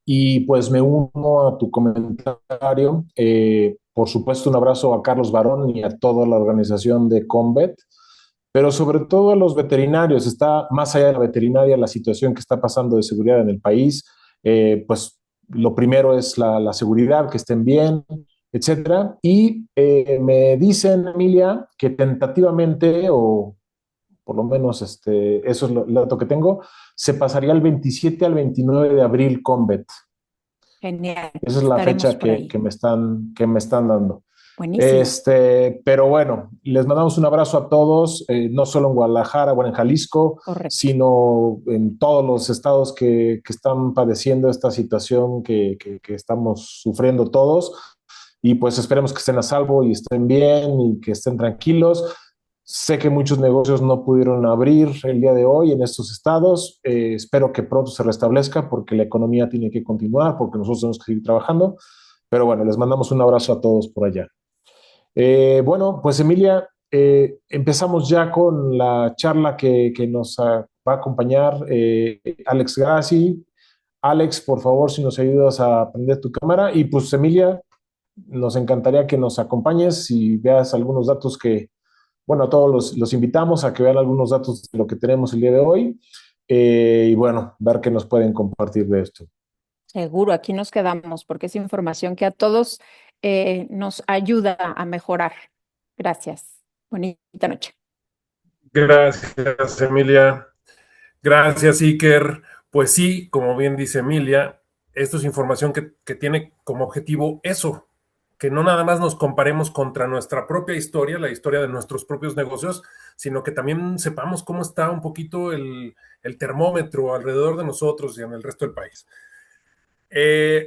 y pues me uno a tu comentario. Por supuesto, un abrazo a Carlos Barón y a toda la organización de Convet, pero sobre todo a los veterinarios. Está más allá de la veterinaria la situación que está pasando de seguridad en el país. Pues lo primero es la seguridad, que estén bien, etcétera. Y me dicen, Emilia, que tentativamente, o por lo menos eso es el dato que tengo, se pasaría el 27 al 29 de abril Convet. Genial, Esa es la estaremos fecha por que, ahí. que me están dando. Buenísimo. Pero bueno, les mandamos un abrazo a todos, no solo en Guadalajara, bueno, en Jalisco, Correcto. sino en todos los estados que están padeciendo esta situación que estamos sufriendo todos. Y pues esperemos que estén a salvo y estén bien y que estén tranquilos. Sé que muchos negocios no pudieron abrir el día de hoy en estos estados. Espero que pronto se restablezca porque la economía tiene que continuar, porque nosotros tenemos que seguir trabajando. Pero bueno, les mandamos un abrazo a todos por allá. Bueno, pues Emilia, empezamos ya con la charla que nos va a acompañar Alex Grassi. Alex, por favor, si nos ayudas a prender tu cámara. Y pues Emilia, nos encantaría que nos acompañes y veas algunos datos que, bueno, a todos los invitamos a que vean algunos datos de lo que tenemos el día de hoy y bueno, ver qué nos pueden compartir de esto. Seguro, aquí nos quedamos porque es información que a todos nos ayuda a mejorar. Gracias. Bonita noche. Gracias, Emilia. Gracias, Iker. Pues sí, como bien dice Emilia, esto es información que tiene como objetivo eso, que no nada más nos comparemos contra nuestra propia historia, la historia de nuestros propios negocios, sino que también sepamos cómo está un poquito el termómetro alrededor de nosotros y en el resto del país.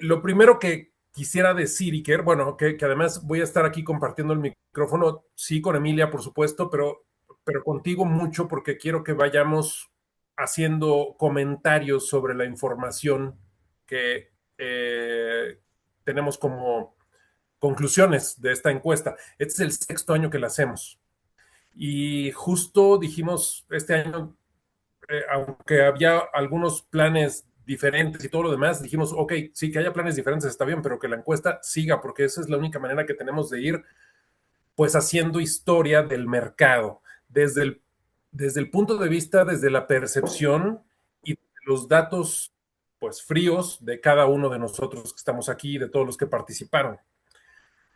Lo primero que quisiera decir, Iker, bueno, que además voy a estar aquí compartiendo el micrófono, sí, con Emilia, por supuesto, pero contigo mucho porque quiero que vayamos haciendo comentarios sobre la información que tenemos como conclusiones de esta encuesta. Este es el sexto año que la hacemos. Y justo dijimos este año, aunque había algunos planes diferentes y todo lo demás, dijimos, ok, sí, que haya planes diferentes está bien, pero que la encuesta siga, porque esa es la única manera que tenemos de ir pues haciendo historia del mercado, desde el punto de vista, desde la percepción y los datos pues fríos de cada uno de nosotros que estamos aquí y de todos los que participaron.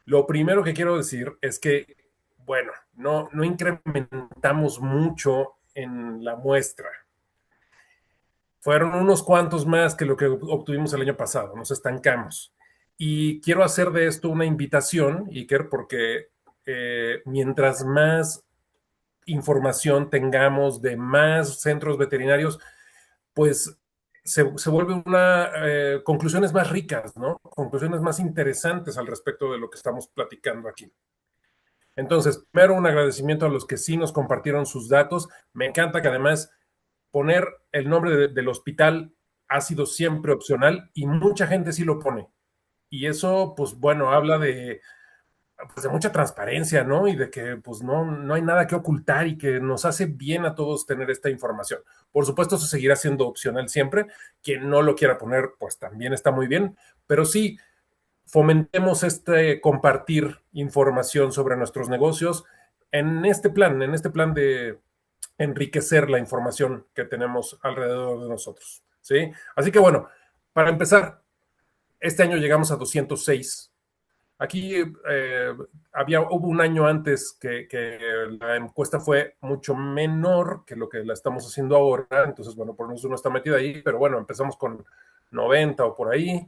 Lo primero que quiero decir es que, bueno, no incrementamos mucho en la muestra. Fueron unos cuantos más que lo que obtuvimos el año pasado, nos estancamos. Y quiero hacer de esto una invitación, Iker, porque mientras más información tengamos de más centros veterinarios, pues se vuelve una conclusiones más ricas, ¿no? Conclusiones más interesantes al respecto de lo que estamos platicando aquí. Entonces, primero un agradecimiento a los que sí nos compartieron sus datos. Me encanta que además poner el nombre del hospital ha sido siempre opcional y mucha gente sí lo pone. Y eso, pues bueno, habla pues, de mucha transparencia, ¿no? Y de que pues no hay nada que ocultar y que nos hace bien a todos tener esta información. Por supuesto, eso seguirá siendo opcional siempre. Quien no lo quiera poner, pues también está muy bien. Pero sí, fomentemos este compartir información sobre nuestros negocios en este plan de enriquecer la información que tenemos alrededor de nosotros, ¿sí? Así que bueno, para empezar, este año llegamos a 206. Aquí hubo un año antes que la encuesta fue mucho menor que lo que la estamos haciendo ahora, entonces bueno, por eso no está metido ahí, pero bueno, empezamos con 90 o por ahí,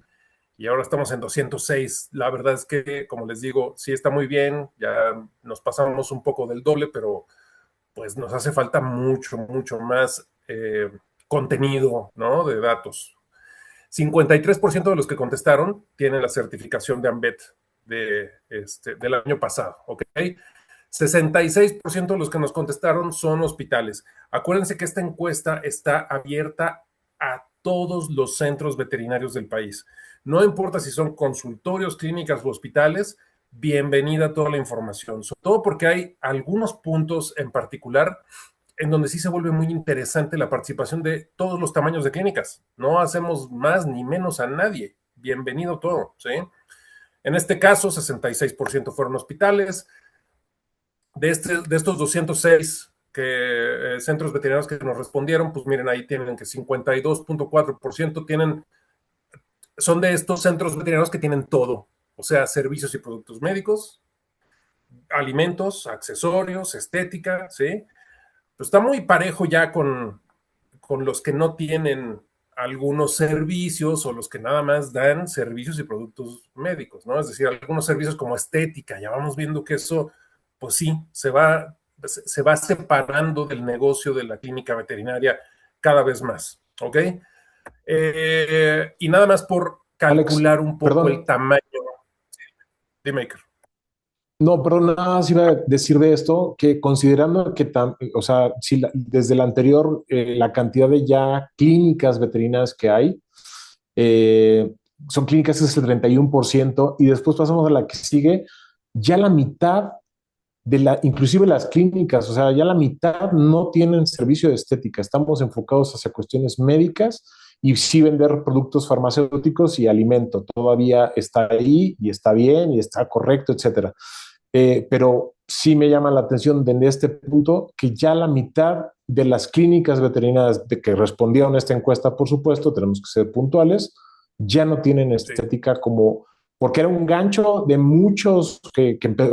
y ahora estamos en 206. La verdad es que, como les digo, sí está muy bien, ya nos pasamos un poco del doble, pero pues nos hace falta mucho, mucho más contenido, ¿no? De datos. 53% de los que contestaron tienen la certificación de AMBET del año pasado, ¿ok? 66% de los que nos contestaron son hospitales. Acuérdense que esta encuesta está abierta a todos los centros veterinarios del país. No importa si son consultorios, clínicas o hospitales, bienvenida toda la información, sobre todo porque hay algunos puntos en particular en donde sí se vuelve muy interesante la participación de todos los tamaños de clínicas. No hacemos más ni menos a nadie. Bienvenido todo, ¿sí? En este caso, 66% fueron hospitales. De estos 206 centros veterinarios que nos respondieron, pues miren, ahí tienen que 52.4% son de estos centros veterinarios que tienen todo, o sea, servicios y productos médicos, alimentos, accesorios, estética, ¿sí? Pues está muy parejo ya con los que no tienen algunos servicios o los que nada más dan servicios y productos médicos, ¿no? Es decir, algunos servicios como estética, ya vamos viendo que eso, pues sí, se va separando del negocio de la clínica veterinaria cada vez más, ¿ok? Y nada más por Alex, calcular un poco el perdón, tamaño de Maker. no, pero nada más iba a decir de esto, que considerando que, o sea, si desde la anterior, la cantidad de ya clínicas veterinarias que hay, eh, son clínicas es el 31%, y después pasamos a la que sigue, ya la mitad inclusive las clínicas, o sea, ya la mitad no tienen servicio de estética. Estamos enfocados hacia cuestiones médicas y sí vender productos farmacéuticos y alimento. Todavía está ahí y está bien y está correcto, etcétera. Pero sí me llama la atención desde este punto que ya la mitad de las clínicas veterinarias de que respondieron a esta encuesta, por supuesto, tenemos que ser puntuales, ya no tienen Sí. estética como, porque era un gancho de muchos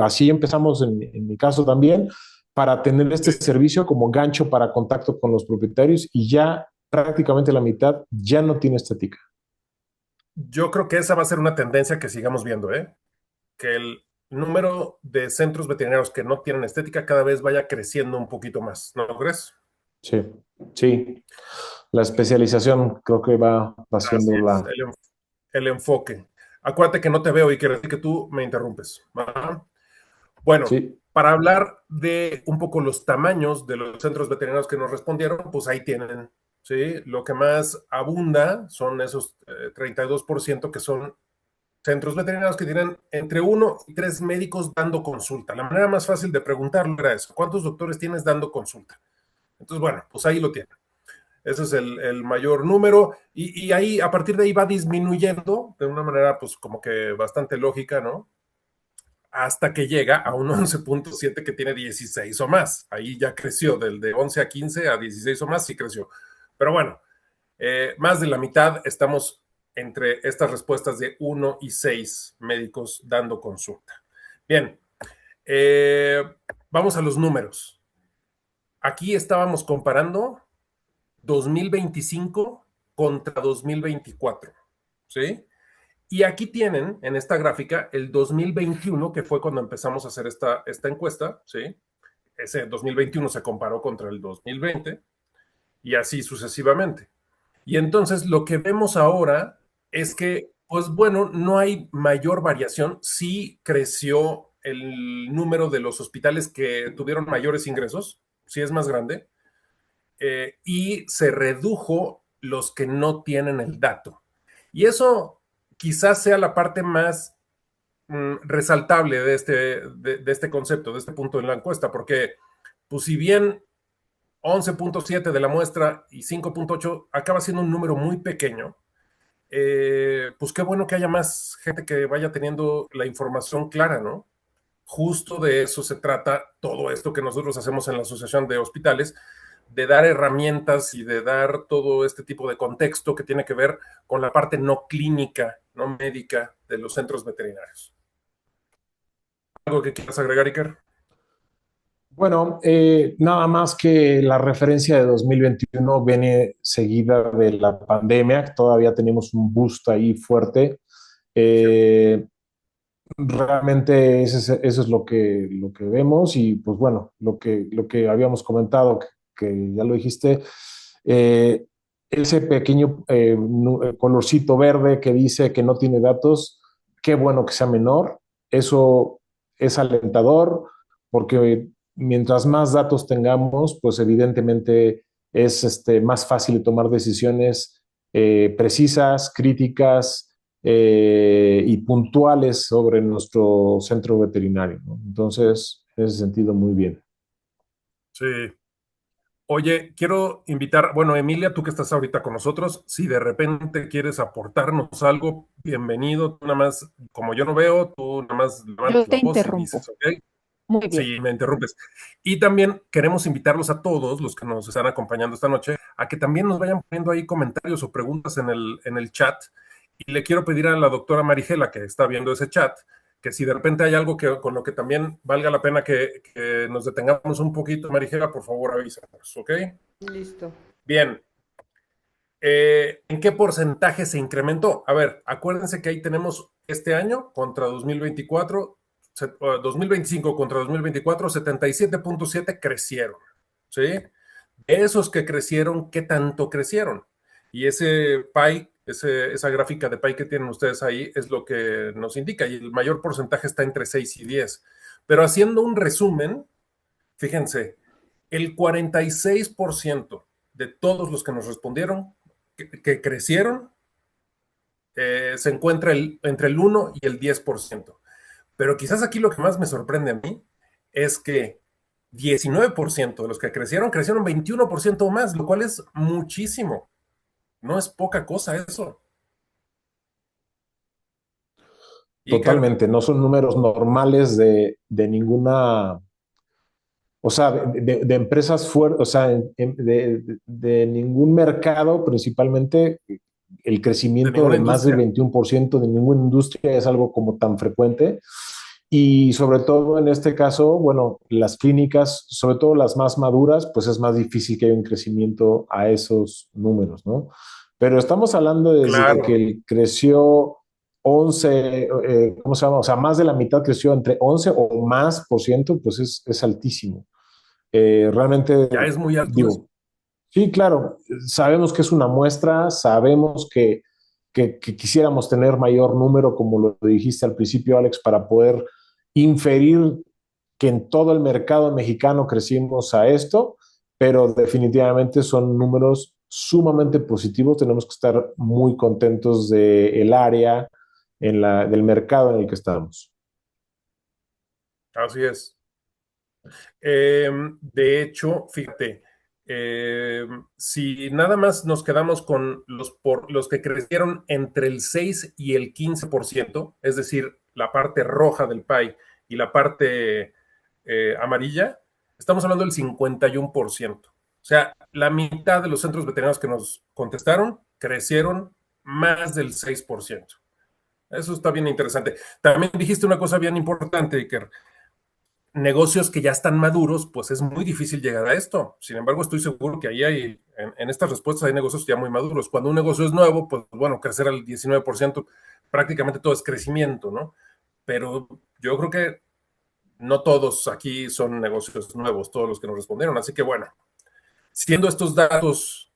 así empezamos en mi caso también, para tener este Sí. servicio como gancho para contacto con los propietarios, y ya prácticamente la mitad ya no tiene estética. Yo creo que esa va a ser una tendencia que sigamos viendo, ¿eh? Que el número de centros veterinarios que no tienen estética cada vez vaya creciendo un poquito más, ¿no lo crees? Sí, sí. La especialización creo que va Así haciendo es, la... el enfoque. Acuérdate que no te veo y que tú me interrumpes. ¿Va? Bueno, Sí, para hablar de un poco los tamaños de los centros veterinarios que nos respondieron, pues ahí tienen, ¿sí? Lo que más abunda son esos 32% que son centros veterinarios que tienen entre uno y tres médicos dando consulta. La manera más fácil de preguntarlo era eso: ¿cuántos doctores tienes dando consulta? Entonces, bueno, pues ahí lo tienen. Ese es el mayor número y ahí, a partir de ahí va disminuyendo de una manera, pues como que bastante lógica, ¿no? Hasta que llega a un 11.7 que tiene 16 o más. Ahí ya creció, del de 11 a 15 a 16 o más, sí creció. Pero bueno, más de la mitad estamos entre estas respuestas de uno y 6 médicos dando consulta. Bien, eh, vamos a los números. Aquí estábamos comparando 2025 contra 2024, ¿sí? Y aquí tienen en esta gráfica el 2021, que fue cuando empezamos a hacer esta encuesta, ¿sí? Ese 2021 se comparó contra el 2020 y así sucesivamente. Y entonces lo que vemos ahora es que, pues bueno, no hay mayor variación. Sí creció el número de los hospitales que tuvieron mayores ingresos, sí es más grande, y se redujo los que no tienen el dato. Y eso quizás sea la parte más resaltable de este concepto, de este punto en la encuesta, porque pues si bien 11.7 de la muestra y 5.8 acaba siendo un número muy pequeño, pues qué bueno que haya más gente que vaya teniendo la información clara, ¿no? Justo de eso se trata todo esto que nosotros hacemos en la Asociación de Hospitales, de dar herramientas y de dar todo este tipo de contexto que tiene que ver con la parte no clínica, no médica de los centros veterinarios. ¿Algo que quieras agregar, Iker? bueno, nada más que la referencia de 2021 viene seguida de la pandemia, todavía tenemos un boost ahí fuerte. Sí. Eh, Realmente eso es lo que vemos, y pues bueno, lo que habíamos comentado, que ya lo dijiste, eh, ese pequeño colorcito verde que dice que no tiene datos, qué bueno que sea menor, eso es alentador, porque mientras más datos tengamos, pues evidentemente es más fácil de tomar decisiones precisas, críticas, y puntuales sobre nuestro centro veterinario, ¿no? Entonces, en ese sentido, muy bien. Sí. Oye, quiero invitar, bueno, Emilia, tú que estás ahorita con nosotros, si de repente quieres aportarnos algo, bienvenido. Tú nada más, como yo no veo, tú nada más Yo levantas te la voz y interrumpo. dices, ok, Muy bien. sí, me interrumpes. Y también queremos invitarlos a todos los que nos están acompañando esta noche a que también nos vayan poniendo ahí comentarios o preguntas en el chat. Y le quiero pedir a la doctora Marigela, que está viendo ese chat, que si de repente hay algo con lo que también valga la pena que nos detengamos un poquito, Marigela, por favor avísanos, ¿ok? Listo. Bien. ¿En qué porcentaje se incrementó? A ver, acuérdense que ahí tenemos este año contra 2024, 2025 contra 2024, 77.7 crecieron, ¿sí? De esos que crecieron, ¿qué tanto crecieron? Y ese pie, esa gráfica de pie que tienen ustedes ahí es lo que nos indica, y el mayor porcentaje está entre 6 y 10. Pero haciendo un resumen, fíjense, el 46% de todos los que nos respondieron que crecieron se encuentra entre el 1 y el 10%. Pero quizás aquí lo que más me sorprende a mí es que 19% de los que crecieron 21% o más, lo cual es muchísimo. No es poca cosa eso. Iker, Totalmente, no son números normales de ninguna, o sea, de empresas fuertes, o sea, de ningún mercado, principalmente el de crecimiento ninguna de más del industria. 21% de ninguna industria es algo como tan frecuente. Y sobre todo en este caso, bueno, las clínicas, sobre todo las más maduras, pues es más difícil que haya un crecimiento a esos números, ¿no? Pero estamos hablando desde Claro, que creció 11, ¿cómo se llama? O sea, más de la mitad creció entre 11 o más por ciento, pues es altísimo. Realmente, ya es muy alto eso. digo, sí, claro, sabemos que es una muestra, sabemos que quisiéramos tener mayor número, como lo dijiste al principio, Alex, para poder inferir que en todo el mercado mexicano crecimos a esto, pero definitivamente son números sumamente positivos. Tenemos que estar muy contentos del área, del mercado en el que estamos. Así es. De hecho, fíjate, si nada más nos quedamos con los que crecieron entre el 6 y el 15%, es decir, la parte roja del pie y la parte amarilla, estamos hablando del 51%. O sea, la mitad de los centros veterinarios que nos contestaron crecieron más del 6%. Eso está bien interesante. También dijiste una cosa bien importante, Iker, negocios que ya están maduros, pues es muy difícil llegar a esto. Sin embargo, estoy seguro que ahí hay, en estas respuestas hay negocios ya muy maduros. Cuando un negocio es nuevo, pues bueno, crecer al 19%, prácticamente todo es crecimiento, ¿no? Pero yo creo que no todos aquí son negocios nuevos, todos los que nos respondieron. Así que bueno, siendo estos datos,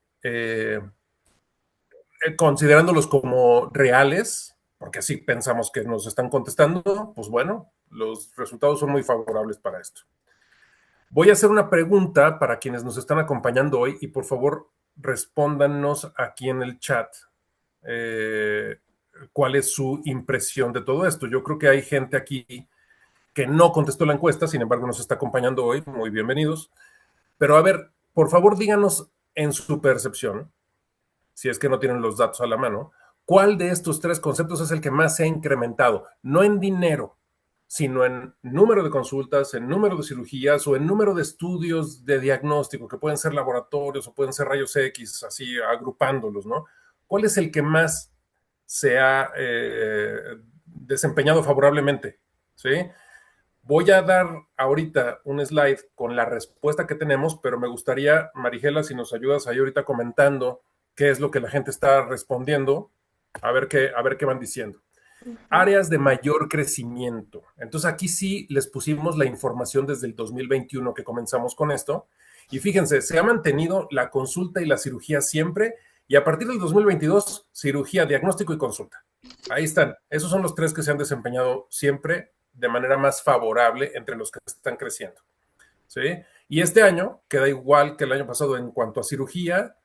considerándolos como reales, porque así pensamos que nos están contestando, pues bueno, los resultados son muy favorables para esto. Voy a hacer una pregunta para quienes nos están acompañando hoy y por favor respóndanos aquí en el chat eh, cuál es su impresión de todo esto. Yo creo que hay gente aquí que no contestó la encuesta, sin embargo nos está acompañando hoy, muy bienvenidos. Pero a ver, por favor díganos en su percepción, si es que no tienen los datos a la mano, ¿cuál de estos tres conceptos es el que más se ha incrementado? No en dinero, sino en número de consultas, en número de cirugías o en número de estudios de diagnóstico, que pueden ser laboratorios o pueden ser rayos X, así agrupándolos, ¿no? ¿Cuál es el que más se ha desempeñado favorablemente? ¿Sí? Voy a dar ahorita un slide con la respuesta que tenemos, pero me gustaría, Marigela, si nos ayudas ahí ahorita comentando qué es lo que la gente está respondiendo, a ver qué van diciendo. Áreas de mayor crecimiento. Entonces aquí sí les pusimos la información desde el 2021 que comenzamos con esto. Y fíjense, se ha mantenido la consulta y la cirugía siempre. Y a partir del 2022, cirugía, diagnóstico y consulta. Ahí están. Esos son los tres que se han desempeñado siempre de manera más favorable entre los que están creciendo. ¿Sí? Y este año queda igual que el año pasado en cuanto a cirugía,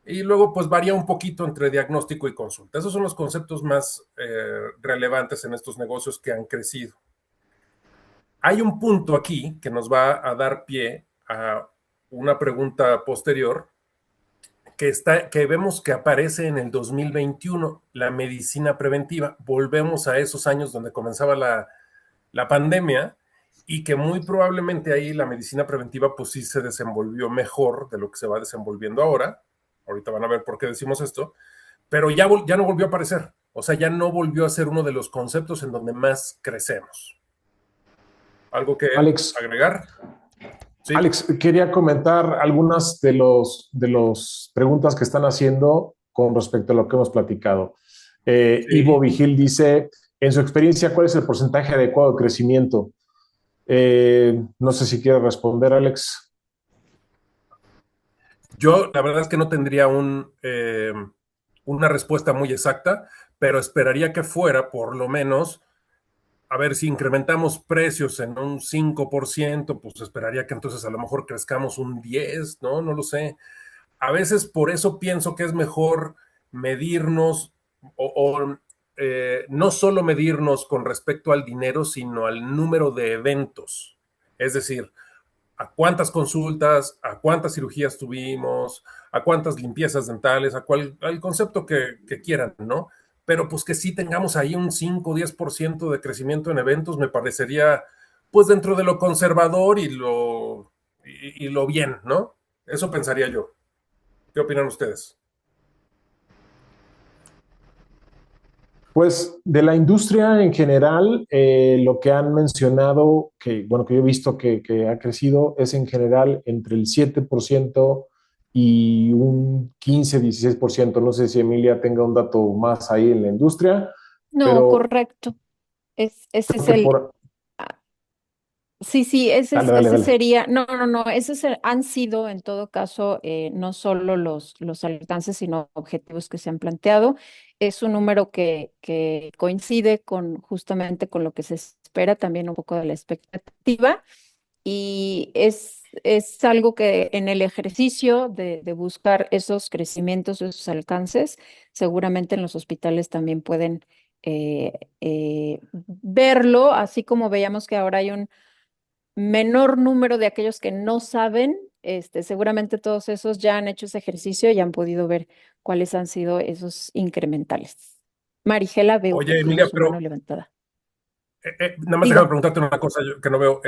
y luego, pues varía un poquito entre diagnóstico y consulta. Esos son los conceptos más relevantes en estos negocios que han crecido. Hay un punto aquí que nos va a dar pie a una pregunta posterior que vemos que aparece en el 2021, la medicina preventiva. Volvemos a esos años donde comenzaba la pandemia y que muy probablemente ahí la medicina preventiva pues sí se desenvolvió mejor de lo que se va desenvolviendo ahora. Ahorita van a ver por qué decimos esto, pero ya no volvió a aparecer. O sea, ya no volvió a ser uno de los conceptos en donde más crecemos. ¿Algo que Alex, agregar? Sí. Alex, quería comentar algunas de los preguntas que están haciendo con respecto a lo que hemos platicado. Ivo Sí. Vigil dice, en su experiencia, ¿cuál es el porcentaje adecuado de crecimiento? No sé si quiere responder, Alex. Yo la verdad es que no tendría una respuesta muy exacta, pero esperaría que fuera por lo menos, a ver, si incrementamos precios en un 5%, pues esperaría que entonces a lo mejor crezcamos un 10%, ¿no? No lo sé. A veces por eso pienso que es mejor medirnos o no solo medirnos con respecto al dinero, sino al número de eventos. Es decir, a cuántas consultas, a cuántas cirugías tuvimos, a cuántas limpiezas dentales, al concepto que quieran, ¿no? Pero pues que sí tengamos ahí un 5 o 10% de crecimiento en eventos me parecería pues dentro de lo conservador y lo bien, ¿no? Eso pensaría yo. ¿Qué opinan ustedes? Pues de la industria en general, lo que han mencionado, bueno, que yo he visto que ha crecido, es en general entre el 7% y un 15-16%. No sé si Emilia tenga un dato más ahí en la industria, No, pero correcto. Ese creo es que el, por... ah, sí, sí, Dale, dale, ese dale. sería, no, han sido en todo caso no solo los alcances, sino objetivos que se han planteado. Es un número que coincide con justamente con lo que se espera, también un poco de la expectativa, y es algo que en el ejercicio de buscar esos crecimientos, esos alcances, seguramente en los hospitales también pueden verlo, así como veíamos que ahora hay un menor número de aquellos que no saben, seguramente todos esos ya han hecho ese ejercicio y han podido ver cuáles han sido esos incrementales. Marigela, veo que Oye, tiene Emilia, su mano pero levantada. nada más déjame Diga, preguntarte una cosa que no veo.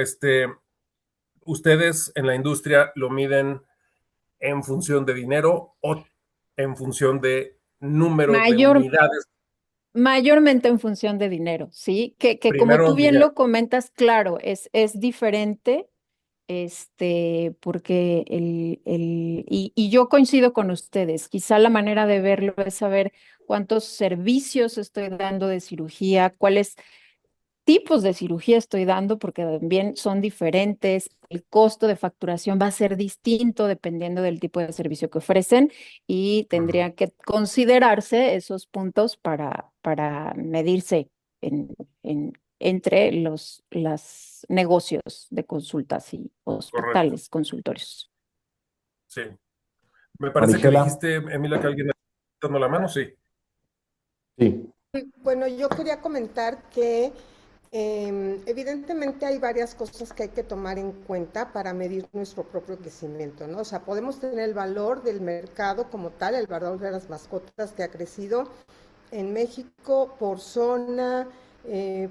¿Ustedes en la industria lo miden en función de dinero o en función de número de mayor, unidades? mayormente en función de dinero, ¿sí? Que como Primero tú bien dinero. lo comentas, claro, es diferente, porque y yo coincido con ustedes, quizá la manera de verlo es saber cuántos servicios estoy dando de cirugía, cuáles tipos de cirugía estoy dando, porque también son diferentes. El costo de facturación va a ser distinto dependiendo del tipo de servicio que ofrecen y Ujú. tendrían que considerarse esos puntos para medirse entre los negocios de consultas y Correcto. hospitales, consultorios. Sí. Me parece que Marigela, dijiste, Emilia, que alguien está dando la mano. Sí. sí. Bueno, yo quería comentar que evidentemente hay varias cosas que hay que tomar en cuenta para medir nuestro propio crecimiento, ¿no? O sea, podemos tener el valor del mercado como tal, el valor de las mascotas que ha crecido en México por zona,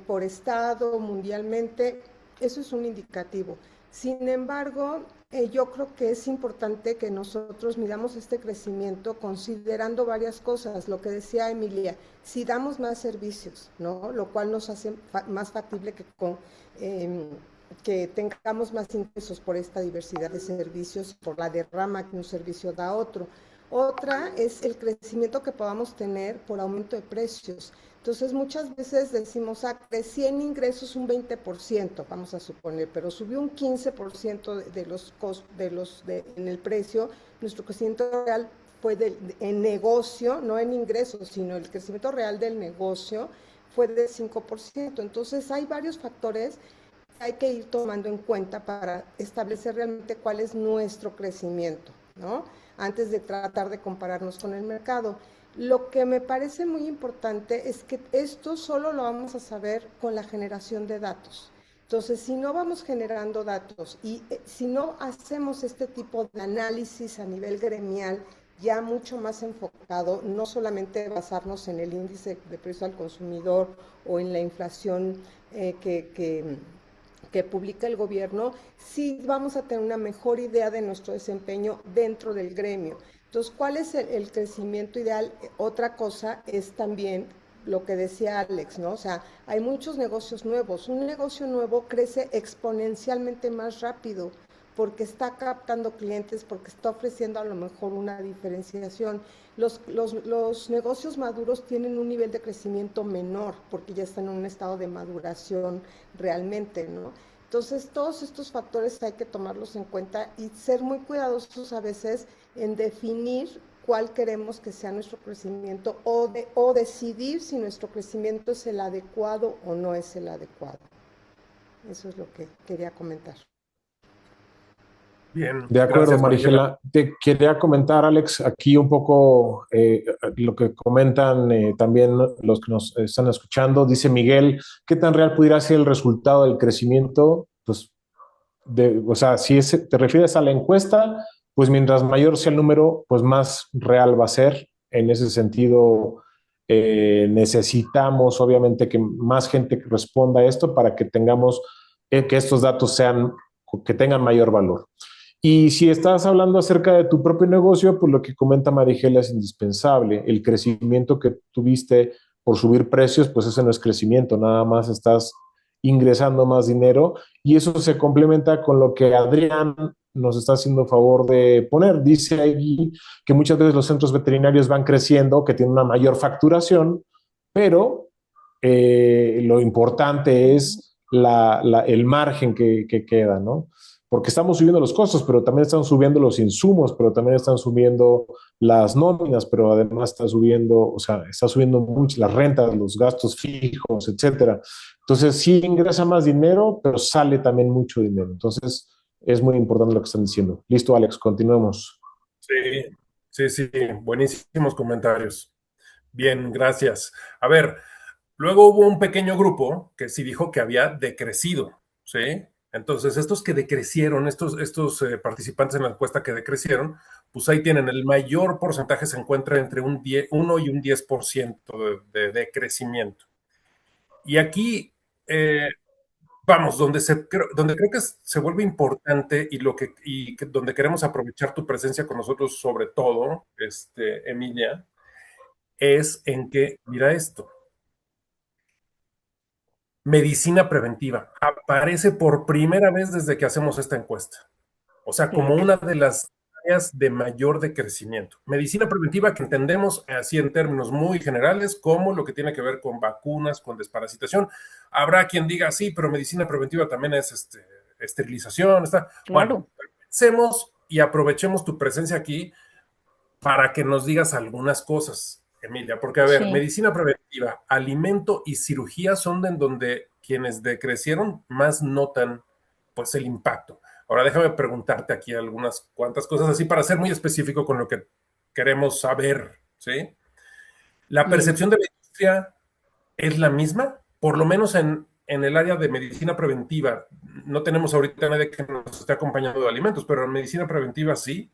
por estado, mundialmente. Eso es un indicativo. Sin embargo, yo creo que es importante que nosotros midamos este crecimiento considerando varias cosas. Lo que decía Emilia, si damos más servicios, ¿no? Lo cual nos hace más factible que tengamos más ingresos por esta diversidad de servicios, por la derrama que un servicio da a otro. Otra es el crecimiento que podamos tener por aumento de precios. Entonces, muchas veces decimos, crecí en ingresos un 20%, vamos a suponer, pero subió un 15% en el precio. Nuestro crecimiento real fue en negocio, no en ingresos, sino el crecimiento real del negocio fue del 5%. Entonces, hay varios factores que hay que ir tomando en cuenta para establecer realmente cuál es nuestro crecimiento, ¿no? Antes de tratar de compararnos con el mercado. Lo que me parece muy importante es que esto solo lo vamos a saber con la generación de datos. Entonces, si no vamos generando datos y si no hacemos este tipo de análisis a nivel gremial, ya mucho más enfocado, no solamente basarnos en el índice de precio al consumidor o en la inflación que publica el gobierno, sí vamos a tener una mejor idea de nuestro desempeño dentro del gremio. Entonces, ¿cuál es el crecimiento ideal? Otra cosa es también lo que decía Alex, ¿no? O sea, hay muchos negocios nuevos. Un negocio nuevo crece exponencialmente más rápido porque está captando clientes, porque está ofreciendo a lo mejor una diferenciación. Los negocios maduros tienen un nivel de crecimiento menor porque ya están en un estado de maduración realmente, ¿no? Entonces, todos estos factores hay que tomarlos en cuenta y ser muy cuidadosos a veces en definir cuál queremos que sea nuestro crecimiento o decidir si nuestro crecimiento es el adecuado o no es el adecuado. Eso es lo que quería comentar. Bien, De acuerdo, gracias, Marigela. Te quería comentar, Alex, aquí un poco lo que comentan también los que nos están escuchando. Dice Miguel, ¿qué tan real pudiera ser el resultado del crecimiento? Pues, o sea, si te refieres a la encuesta, pues mientras mayor sea el número, pues más real va a ser. En ese sentido, necesitamos obviamente que más gente responda a esto para que tengamos, que estos datos que tengan mayor valor. Y si estás hablando acerca de tu propio negocio, pues lo que comenta Marigela es indispensable. El crecimiento que tuviste por subir precios, pues ese no es crecimiento, nada más estás ingresando más dinero y eso se complementa con lo que Adrián nos está haciendo favor de poner. Dice ahí que muchas veces los centros veterinarios van creciendo, que tienen una mayor facturación, pero lo importante es el margen que queda, ¿no? Porque estamos subiendo los costos, pero también están subiendo los insumos, pero también están subiendo las nóminas, pero además está subiendo, o sea, está subiendo mucho las rentas, los gastos fijos, etcétera. Entonces, sí ingresa más dinero, pero sale también mucho dinero. Entonces, es muy importante lo que están diciendo. Listo, Alex, continuemos. Sí, sí, sí, buenísimos comentarios. Bien, gracias. A ver, luego hubo un pequeño grupo que sí dijo que había decrecido, ¿sí? Entonces, estos que decrecieron, estos participantes en la encuesta que decrecieron, pues ahí tienen el mayor porcentaje, se encuentra entre 1 y un 10% de decrecimiento. Y aquí, vamos, donde creo que se vuelve importante donde queremos aprovechar tu presencia con nosotros, sobre todo, Emilia, es en que, mira esto, medicina preventiva aparece por primera vez desde que hacemos esta encuesta. O sea, como una de las áreas de mayor decrecimiento. Medicina preventiva que entendemos así en términos muy generales como lo que tiene que ver con vacunas, con desparasitación. Habrá quien diga, sí, pero medicina preventiva también es esterilización. Está. Claro. Bueno, pensemos y aprovechemos tu presencia aquí para que nos digas algunas cosas, Emilia, porque a ver, Sí. medicina preventiva, alimento y cirugía son en donde quienes decrecieron más notan pues el impacto. Ahora déjame preguntarte aquí algunas cuantas cosas así para ser muy específico con lo que queremos saber, ¿sí? ¿La Bien. percepción de la industria es la misma? Por lo menos en el área de medicina preventiva. No tenemos ahorita nadie que nos esté acompañando de alimentos, pero en medicina preventiva sí.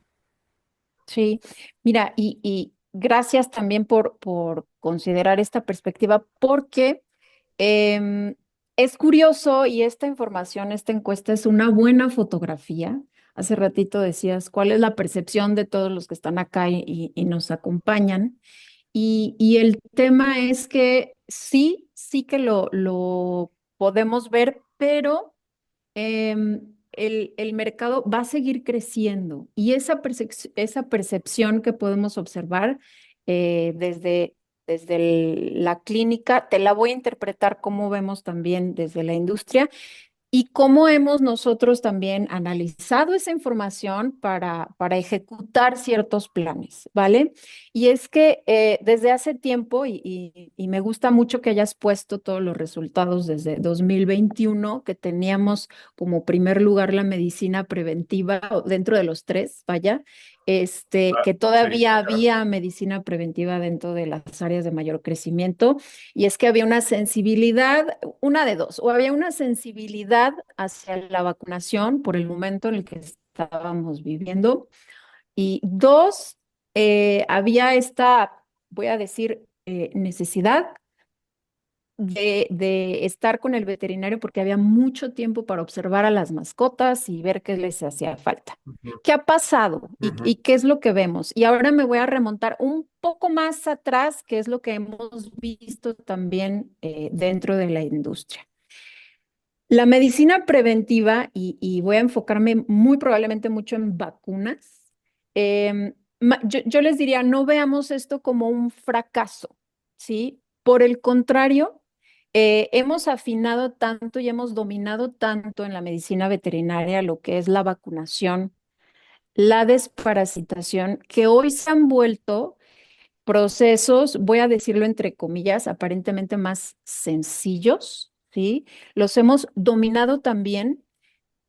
Sí, mira, y gracias también por considerar esta perspectiva, porque es curioso y esta información, esta encuesta es una buena fotografía. Hace ratito decías cuál es la percepción de todos los que están acá y nos acompañan. Y el tema es que sí que lo podemos ver, pero el mercado va a seguir creciendo y esa percepción que podemos observar desde la clínica, te la voy a interpretar como vemos también desde la industria y cómo hemos nosotros también analizado esa información para ejecutar ciertos planes, ¿vale? Y es que desde hace tiempo, y me gusta mucho que hayas puesto todos los resultados desde 2021, que teníamos como primer lugar la medicina preventiva dentro de los tres, vaya, que Sí, todavía ajá. había medicina preventiva dentro de las áreas de mayor crecimiento, y es que había una sensibilidad, una de dos, o había una sensibilidad hacia la vacunación por el momento en el que estábamos viviendo, y dos, había esta, voy a decir, necesidad de estar con el veterinario porque había mucho tiempo para observar a las mascotas y ver qué les hacía falta. Ujú, ¿Qué ha pasado y ujú. qué es lo que vemos? Y ahora me voy a remontar un poco más atrás, que es lo que hemos visto también dentro de la industria. La medicina preventiva, y voy a enfocarme muy probablemente mucho en vacunas, yo les diría, no veamos esto como un fracaso, ¿sí? Por el contrario, hemos afinado tanto y hemos dominado tanto en la medicina veterinaria lo que es la vacunación, la desparasitación, que hoy se han vuelto procesos, voy a decirlo entre comillas, aparentemente más sencillos, ¿sí? Los hemos dominado también,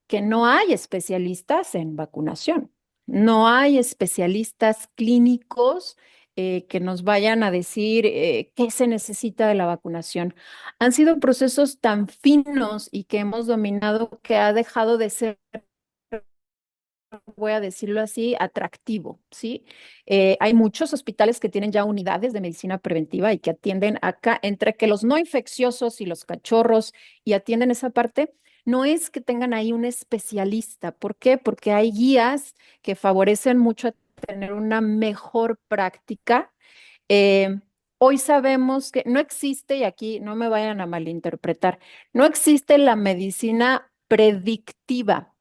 que no hay especialistas en vacunación, no hay especialistas clínicos que nos vayan a decir qué se necesita de la vacunación. Han sido procesos tan finos y que hemos dominado que ha dejado de ser, voy a decirlo así, atractivo, ¿sí? Hay muchos hospitales que tienen ya unidades de medicina preventiva y que atienden acá, entre que los no infecciosos y los cachorros, y atienden esa parte. No es que tengan ahí un especialista. ¿Por qué? Porque hay guías que favorecen mucho a tener una mejor práctica. Eh, Hoy sabemos que no existe, y aquí no me vayan a malinterpretar, no existe la medicina predictiva,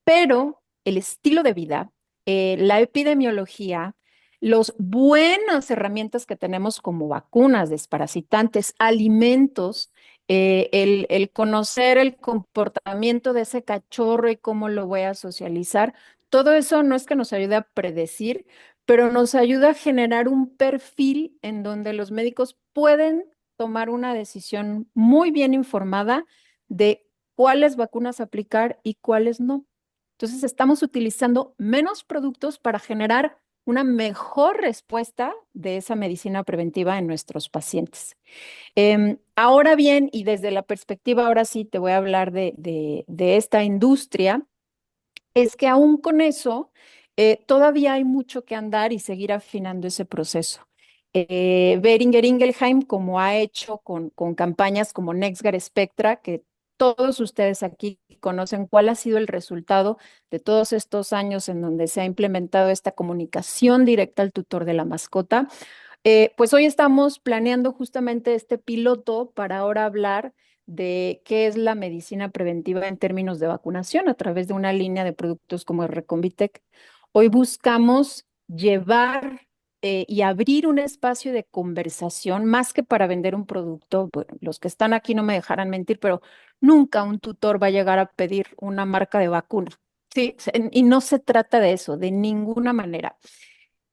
pero el estilo de vida, la epidemiología, las buenas herramientas que tenemos como vacunas, desparasitantes, alimentos, el conocer el comportamiento de ese cachorro y cómo lo voy a socializar, todo eso no es que nos ayude a predecir, pero nos ayuda a generar un perfil en donde los médicos pueden tomar una decisión muy bien informada de cuáles vacunas aplicar y cuáles no. Entonces, estamos utilizando menos productos para generar una mejor respuesta de esa medicina preventiva en nuestros pacientes. Ahora bien, y desde la perspectiva, ahora sí te voy a hablar de esta industria, es que aún con eso, todavía hay mucho que andar y seguir afinando ese proceso. Boehringer Ingelheim, como ha hecho con campañas como NexGard Spectra, que todos ustedes aquí conocen cuál ha sido el resultado de todos estos años en donde se ha implementado esta comunicación directa al tutor de la mascota, pues hoy estamos planeando justamente este piloto para ahora hablar de qué es la medicina preventiva en términos de vacunación a través de una línea de productos como el Recombitec. Hoy buscamos llevar y abrir un espacio de conversación más que para vender un producto. Bueno, los que están aquí no me dejarán mentir, pero nunca un tutor va a llegar a pedir una marca de vacuna. Sí, y no se trata de eso, de ninguna manera.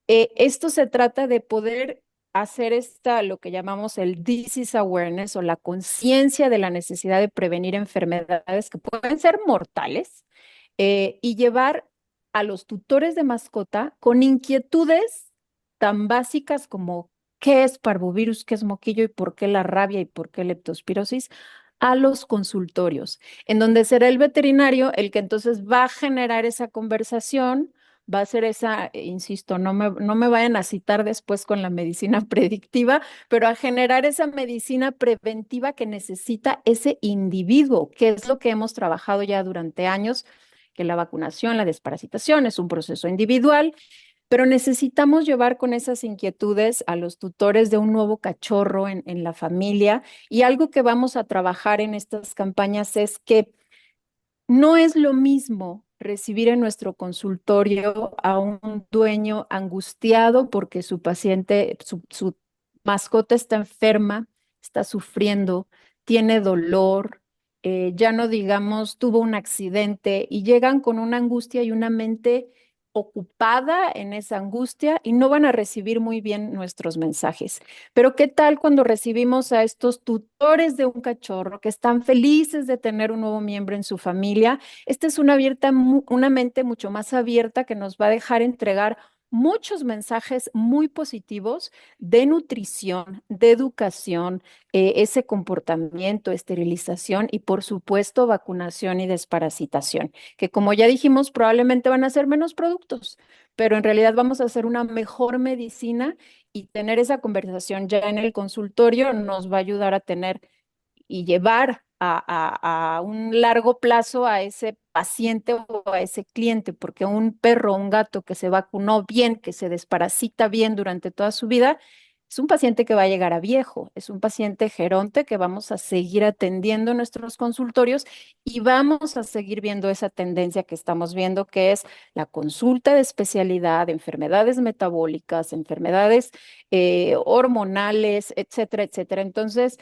Esto se trata de poder hacer lo que llamamos el disease awareness, o la conciencia de la necesidad de prevenir enfermedades que pueden ser mortales, y llevar a los tutores de mascota con inquietudes tan básicas como qué es parvovirus, qué es moquillo y por qué la rabia y por qué leptospirosis, a los consultorios, en donde será el veterinario el que entonces va a generar esa conversación, va a ser esa, insisto, no me vayan a citar después con la medicina predictiva, pero a generar esa medicina preventiva que necesita ese individuo, que es lo que hemos trabajado ya durante años, que la vacunación, la desparasitación es un proceso individual, pero necesitamos llevar con esas inquietudes a los tutores de un nuevo cachorro en la familia. Y algo que vamos a trabajar en estas campañas es que no es lo mismo recibir en nuestro consultorio a un dueño angustiado porque su paciente, su mascota está enferma, está sufriendo, tiene dolor, ya no digamos tuvo un accidente, y llegan con una angustia y una mente ocupada en esa angustia y no van a recibir muy bien nuestros mensajes. Pero ¿qué tal cuando recibimos a estos tutores de un cachorro que están felices de tener un nuevo miembro en su familia? Esta es una mente mucho más abierta que nos va a dejar entregar muchos mensajes muy positivos de nutrición, de educación, ese comportamiento, esterilización y por supuesto vacunación y desparasitación, que como ya dijimos probablemente van a ser menos productos, pero en realidad vamos a hacer una mejor medicina y tener esa conversación ya en el consultorio nos va a ayudar a tener y llevar a un largo plazo a ese paciente o a ese cliente, porque un perro o un gato que se vacunó bien, que se desparasita bien durante toda su vida, es un paciente que va a llegar a viejo, es un paciente geronte que vamos a seguir atendiendo en nuestros consultorios y vamos a seguir viendo esa tendencia que estamos viendo, que es la consulta de especialidad, enfermedades metabólicas, enfermedades hormonales, etcétera, etcétera. Entonces,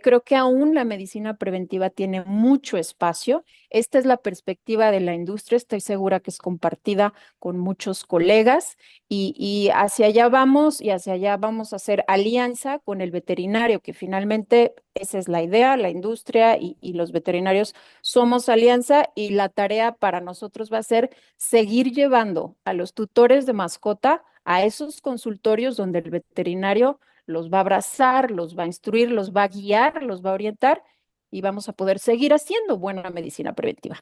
creo que aún la medicina preventiva tiene mucho espacio. Esta es la perspectiva de la industria, estoy segura que es compartida con muchos colegas y hacia allá vamos y hacia allá vamos a hacer alianza con el veterinario, que finalmente esa es la idea, la industria y los veterinarios somos alianza y la tarea para nosotros va a ser seguir llevando a los tutores de mascota a esos consultorios donde el veterinario los va a abrazar, los va a instruir, los va a guiar, los va a orientar y vamos a poder seguir haciendo buena medicina preventiva.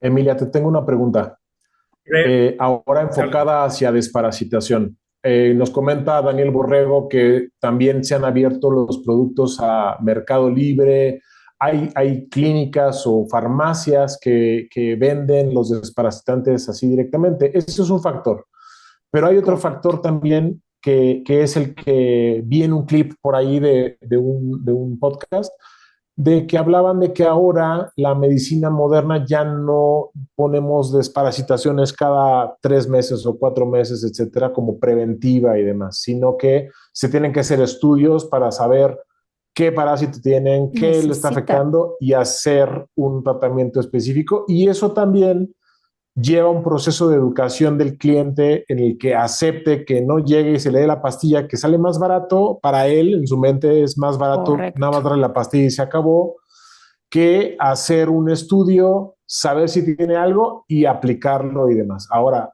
Emilia, te tengo una pregunta. Ahora enfocada hacia desparasitación. Nos comenta Daniel Borrego que también se han abierto los productos a Mercado Libre. Hay clínicas o farmacias que venden los desparasitantes así directamente. Eso es un factor. Pero hay otro factor también que es el que vi en un clip por ahí de un podcast, de que hablaban de que ahora la medicina moderna ya no ponemos desparasitaciones cada 3 meses o 4 meses, etcétera, como preventiva y demás, sino que se tienen que hacer estudios para saber qué parásito tienen, qué le está afectando y hacer un tratamiento específico. Y eso también lleva un proceso de educación del cliente en el que acepte que no llegue y se le dé la pastilla que sale más barato para él, en su mente es más barato. Correcto. Nada más darle la pastilla y se acabó, que hacer un estudio, saber si tiene algo y aplicarlo y demás. Ahora,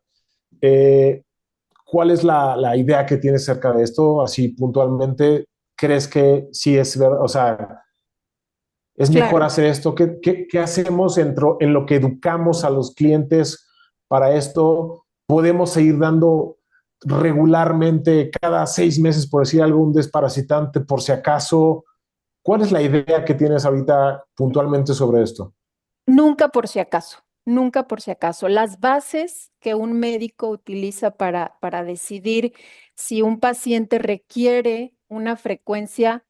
¿cuál es la idea que tienes acerca de esto? Así puntualmente, ¿crees que sí es verdad? O sea, ¿es mejor hacer esto? ¿Qué hacemos en lo que educamos a los clientes para esto? ¿Podemos seguir dando regularmente cada 6 meses, por decir algo, un desparasitante por si acaso? ¿Cuál es la idea que tienes ahorita puntualmente sobre esto? Nunca por si acaso, nunca por si acaso. Las bases que un médico utiliza para decidir si un paciente requiere una frecuencia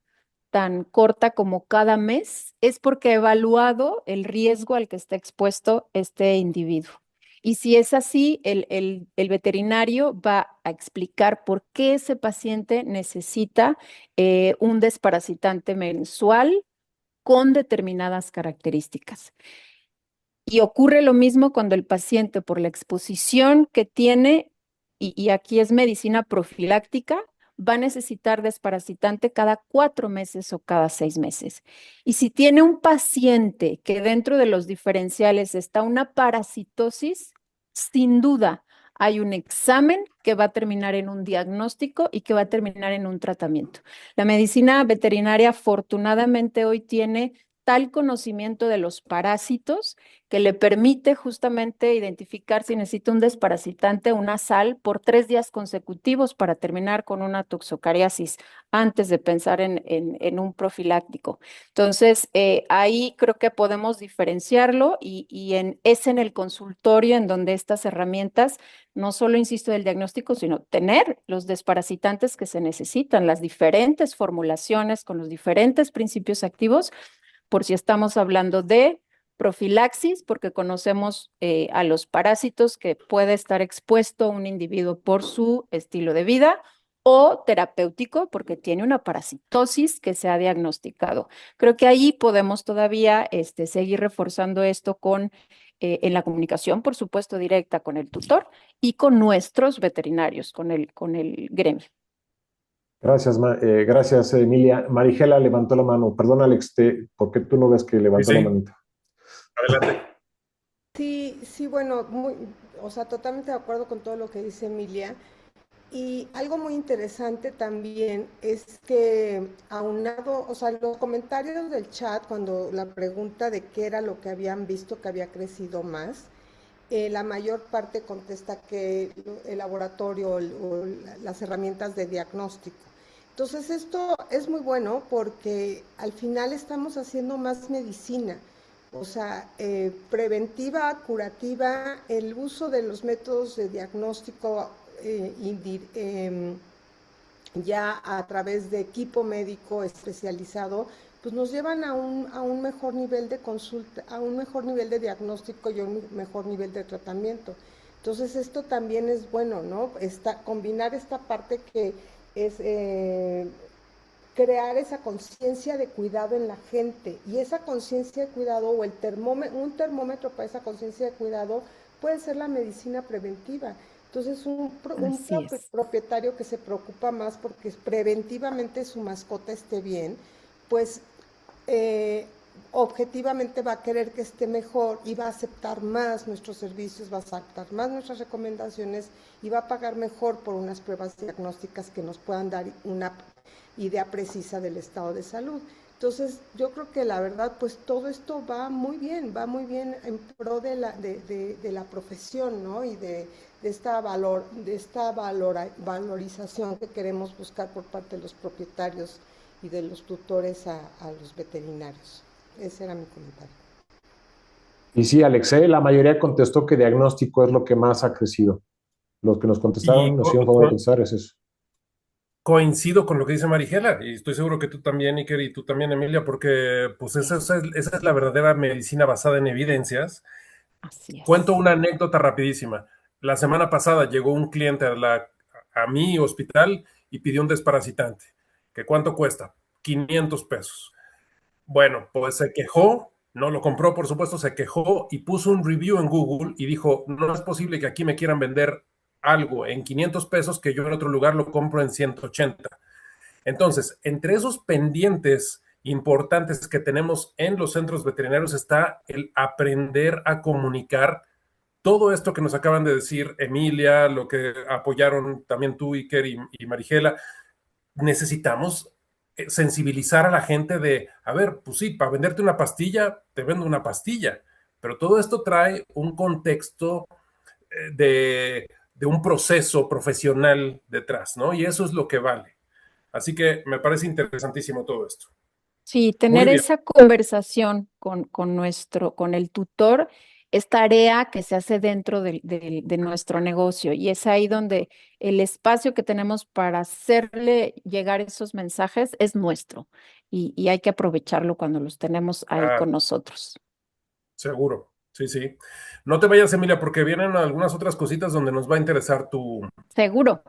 tan corta como cada mes es porque ha evaluado el riesgo al que está expuesto este individuo. Y si es así, el veterinario va a explicar por qué ese paciente necesita un desparasitante mensual con determinadas características. Y ocurre lo mismo cuando el paciente, por la exposición que tiene, y aquí es medicina profiláctica, va a necesitar desparasitante cada 4 meses o cada 6 meses. Y si tiene un paciente que dentro de los diferenciales está una parasitosis, sin duda hay un examen que va a terminar en un diagnóstico y que va a terminar en un tratamiento. La medicina veterinaria afortunadamente hoy tiene tal conocimiento de los parásitos que le permite justamente identificar si necesita un desparasitante, una sal, por 3 días consecutivos para terminar con una toxocariasis antes de pensar en un profiláctico. Entonces, ahí creo que podemos diferenciarlo y es en el consultorio en donde estas herramientas, no solo insisto del diagnóstico, sino tener los desparasitantes que se necesitan, las diferentes formulaciones con los diferentes principios activos, por si estamos hablando de profilaxis, porque conocemos a los parásitos que puede estar expuesto un individuo por su estilo de vida, o terapéutico, porque tiene una parasitosis que se ha diagnosticado. Creo que ahí podemos todavía seguir reforzando esto con en la comunicación, por supuesto, directa con el tutor y con nuestros veterinarios, con el gremio. Gracias, gracias, Emilia. Marigela levantó la mano. Perdón, Alex, ¿por qué tú no ves que levantó Sí, la sí, manita? adelante. Sí, sí, bueno, o sea, totalmente de acuerdo con todo lo que dice Emilia. Y algo muy interesante también es que aunado, o sea, los comentarios del chat, cuando la pregunta de qué era lo que habían visto que había crecido más, la mayor parte contesta que el laboratorio o las herramientas de diagnóstico. Entonces esto es muy bueno porque al final estamos haciendo más medicina, o sea, preventiva, curativa, el uso de los métodos de diagnóstico ya a través de equipo médico especializado, pues nos llevan a un mejor nivel de consulta, a un mejor nivel de diagnóstico y a un mejor nivel de tratamiento. Entonces esto también es bueno, ¿no? Combinar esta parte que es crear esa conciencia de cuidado en la gente, y esa conciencia de cuidado o un termómetro para esa conciencia de cuidado puede ser la medicina preventiva. Entonces Así es. propietario que se preocupa más porque preventivamente su mascota esté bien, pues eh, objetivamente va a querer que esté mejor y va a aceptar más nuestros servicios, va a aceptar más nuestras recomendaciones y va a pagar mejor por unas pruebas diagnósticas que nos puedan dar una idea precisa del estado de salud. Entonces, yo creo que la verdad, pues todo esto va muy bien en pro de la profesión, ¿no? Y de esta valorización que queremos buscar por parte de los propietarios y de los tutores a los veterinarios. Ese era mi comentario. Y sí, Alex, la mayoría contestó que diagnóstico es lo que más ha crecido. Los que nos Y contestaron nos hicieron favor de contestar es eso. coincido con lo que dice Marigela, y estoy seguro que tú también, Iker, y tú también, Emilia, porque pues esa es la verdadera medicina basada en evidencias. Así Cuento es. una anécdota rapidísima. La semana pasada llegó un cliente a mi hospital y pidió un desparasitante. ¿Que cuánto cuesta? 500 pesos. Bueno, pues se quejó, no lo compró, por supuesto, se quejó y puso un review en Google y dijo, no es posible que aquí me quieran vender algo en 500 pesos que yo en otro lugar lo compro en 180. Entonces, entre esos pendientes importantes que tenemos en los centros veterinarios está el aprender a comunicar todo esto que nos acaban de decir Emilia, lo que apoyaron también tú, Iker y Marigela. Necesitamos sensibilizar a la gente de, a ver, pues sí, para venderte una pastilla, te vendo una pastilla, pero todo esto trae un contexto de un proceso profesional detrás, ¿no? Y eso es lo que vale. Así que me parece interesantísimo todo esto. Sí, Muy tener bien. esa conversación con el tutor es tarea que se hace dentro de nuestro negocio, y es ahí donde el espacio que tenemos para hacerle llegar esos mensajes es nuestro, y hay que aprovecharlo cuando los tenemos ahí Ah, con nosotros. seguro. Sí, sí. No te vayas, Emilia, porque vienen algunas otras cositas donde nos va a interesar Seguro.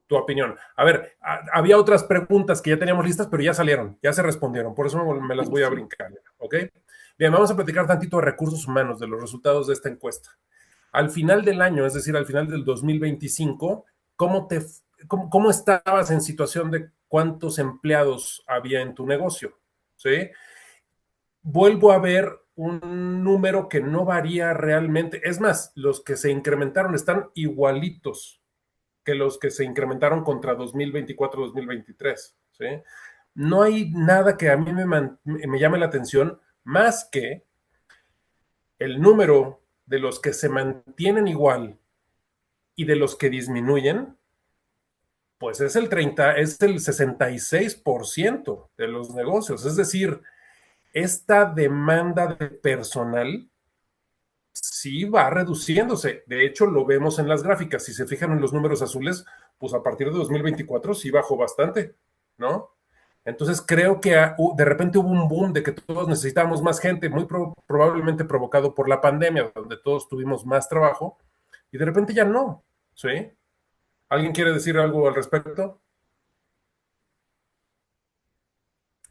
tu opinión. A ver, había otras preguntas que ya teníamos listas, pero ya salieron, ya se respondieron, por eso me las voy a Buenísimo. brincar, ¿ok? Bien, vamos a platicar tantito de recursos humanos, de los resultados de esta encuesta. Al final del año, es decir, al final del 2025, ¿cómo, cómo estabas en situación de cuántos empleados había en tu negocio? ¿Sí? Vuelvo a ver un número que no varía realmente. Es más, los que se incrementaron están igualitos que los que se incrementaron contra 2024-2023. ¿Sí? No hay nada que a mí me llame la atención más que el número de los que se mantienen igual y de los que disminuyen, pues es el 66% de los negocios. Es decir, esta demanda de personal sí va reduciéndose. De hecho, lo vemos en las gráficas. Si se fijan en los números azules, pues a partir de 2024 sí bajó bastante, ¿no? Entonces creo que de repente hubo un boom de que todos necesitábamos más gente, muy probablemente provocado por la pandemia, donde todos tuvimos más trabajo, y de repente ya no, ¿sí? ¿Alguien quiere decir algo al respecto?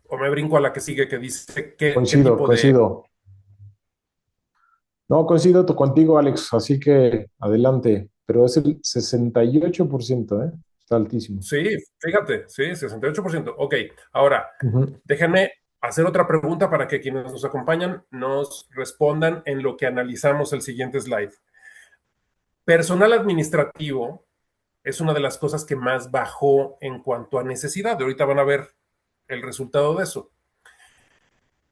¿O me brinco a la que sigue que dice qué Coincido, tipo de... coincido. No, coincido contigo, Alex, así que adelante, pero es el 68%, ¿eh? Está altísimo. Sí, fíjate, sí, 68%. Ok, ahora, Ujú. déjenme hacer otra pregunta para que quienes nos acompañan nos respondan en lo que analizamos el siguiente slide. Personal administrativo es una de las cosas que más bajó en cuanto a necesidad. Ahorita van a ver el resultado de eso.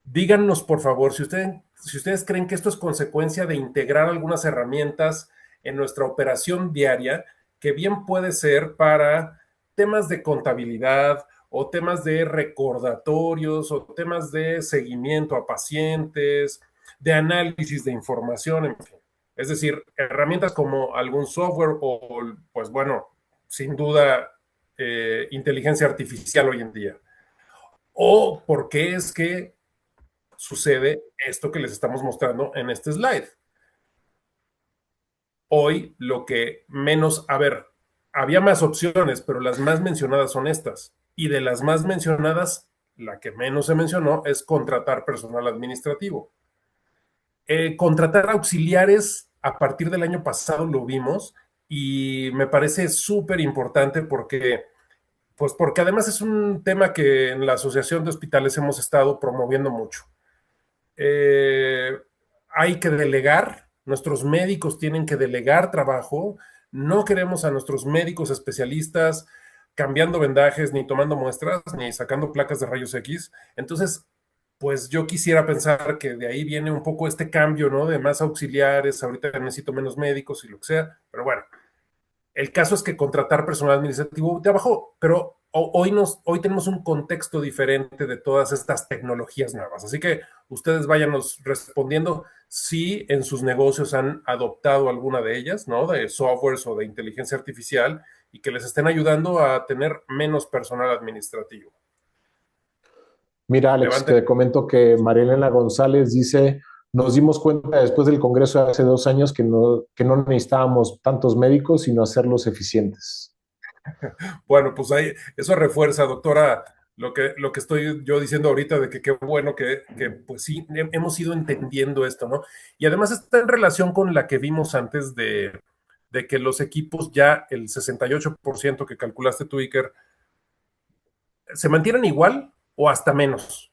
Díganos, por favor, si ustedes creen que esto es consecuencia de integrar algunas herramientas en nuestra operación diaria, que bien puede ser para temas de contabilidad o temas de recordatorios o temas de seguimiento a pacientes, de análisis de información, en fin. Es decir, herramientas como algún software o, pues bueno, sin duda, inteligencia artificial hoy en día. ¿O por qué es que sucede esto que les estamos mostrando en este slide? Hoy lo que menos, a ver, había más opciones, pero las más mencionadas son estas. Y de las más mencionadas, la que menos se mencionó es contratar personal administrativo. Contratar auxiliares a partir del año pasado lo vimos y me parece súper importante porque además es un tema que en la Asociación de Hospitales hemos estado promoviendo mucho. eh, Hay que delegar, nuestros médicos tienen que delegar trabajo, no queremos a nuestros médicos especialistas cambiando vendajes, ni tomando muestras, ni sacando placas de rayos X. Entonces, pues yo quisiera pensar que de ahí viene un poco este cambio, ¿no? De más auxiliares, ahorita necesito menos médicos y lo que sea, pero bueno, el caso es que contratar personal administrativo te bajó, pero hoy tenemos un contexto diferente de todas estas tecnologías nuevas. Así que ustedes váyanos respondiendo si en sus negocios han adoptado alguna de ellas, ¿no? De softwares o de inteligencia artificial y que les estén ayudando a tener menos personal administrativo. Mira, Alex, Levanten. te comento que Marielena González dice, nos dimos cuenta después del Congreso de hace 2 años que no necesitábamos tantos médicos, sino hacerlos eficientes. Bueno, pues ahí, eso refuerza, doctora, lo que estoy yo diciendo ahorita de que qué bueno que pues sí, hemos ido entendiendo esto, ¿no? Y además está en relación con la que vimos antes de que los equipos ya, el 68% que calculaste tú, Iker, se mantienen igual o hasta menos,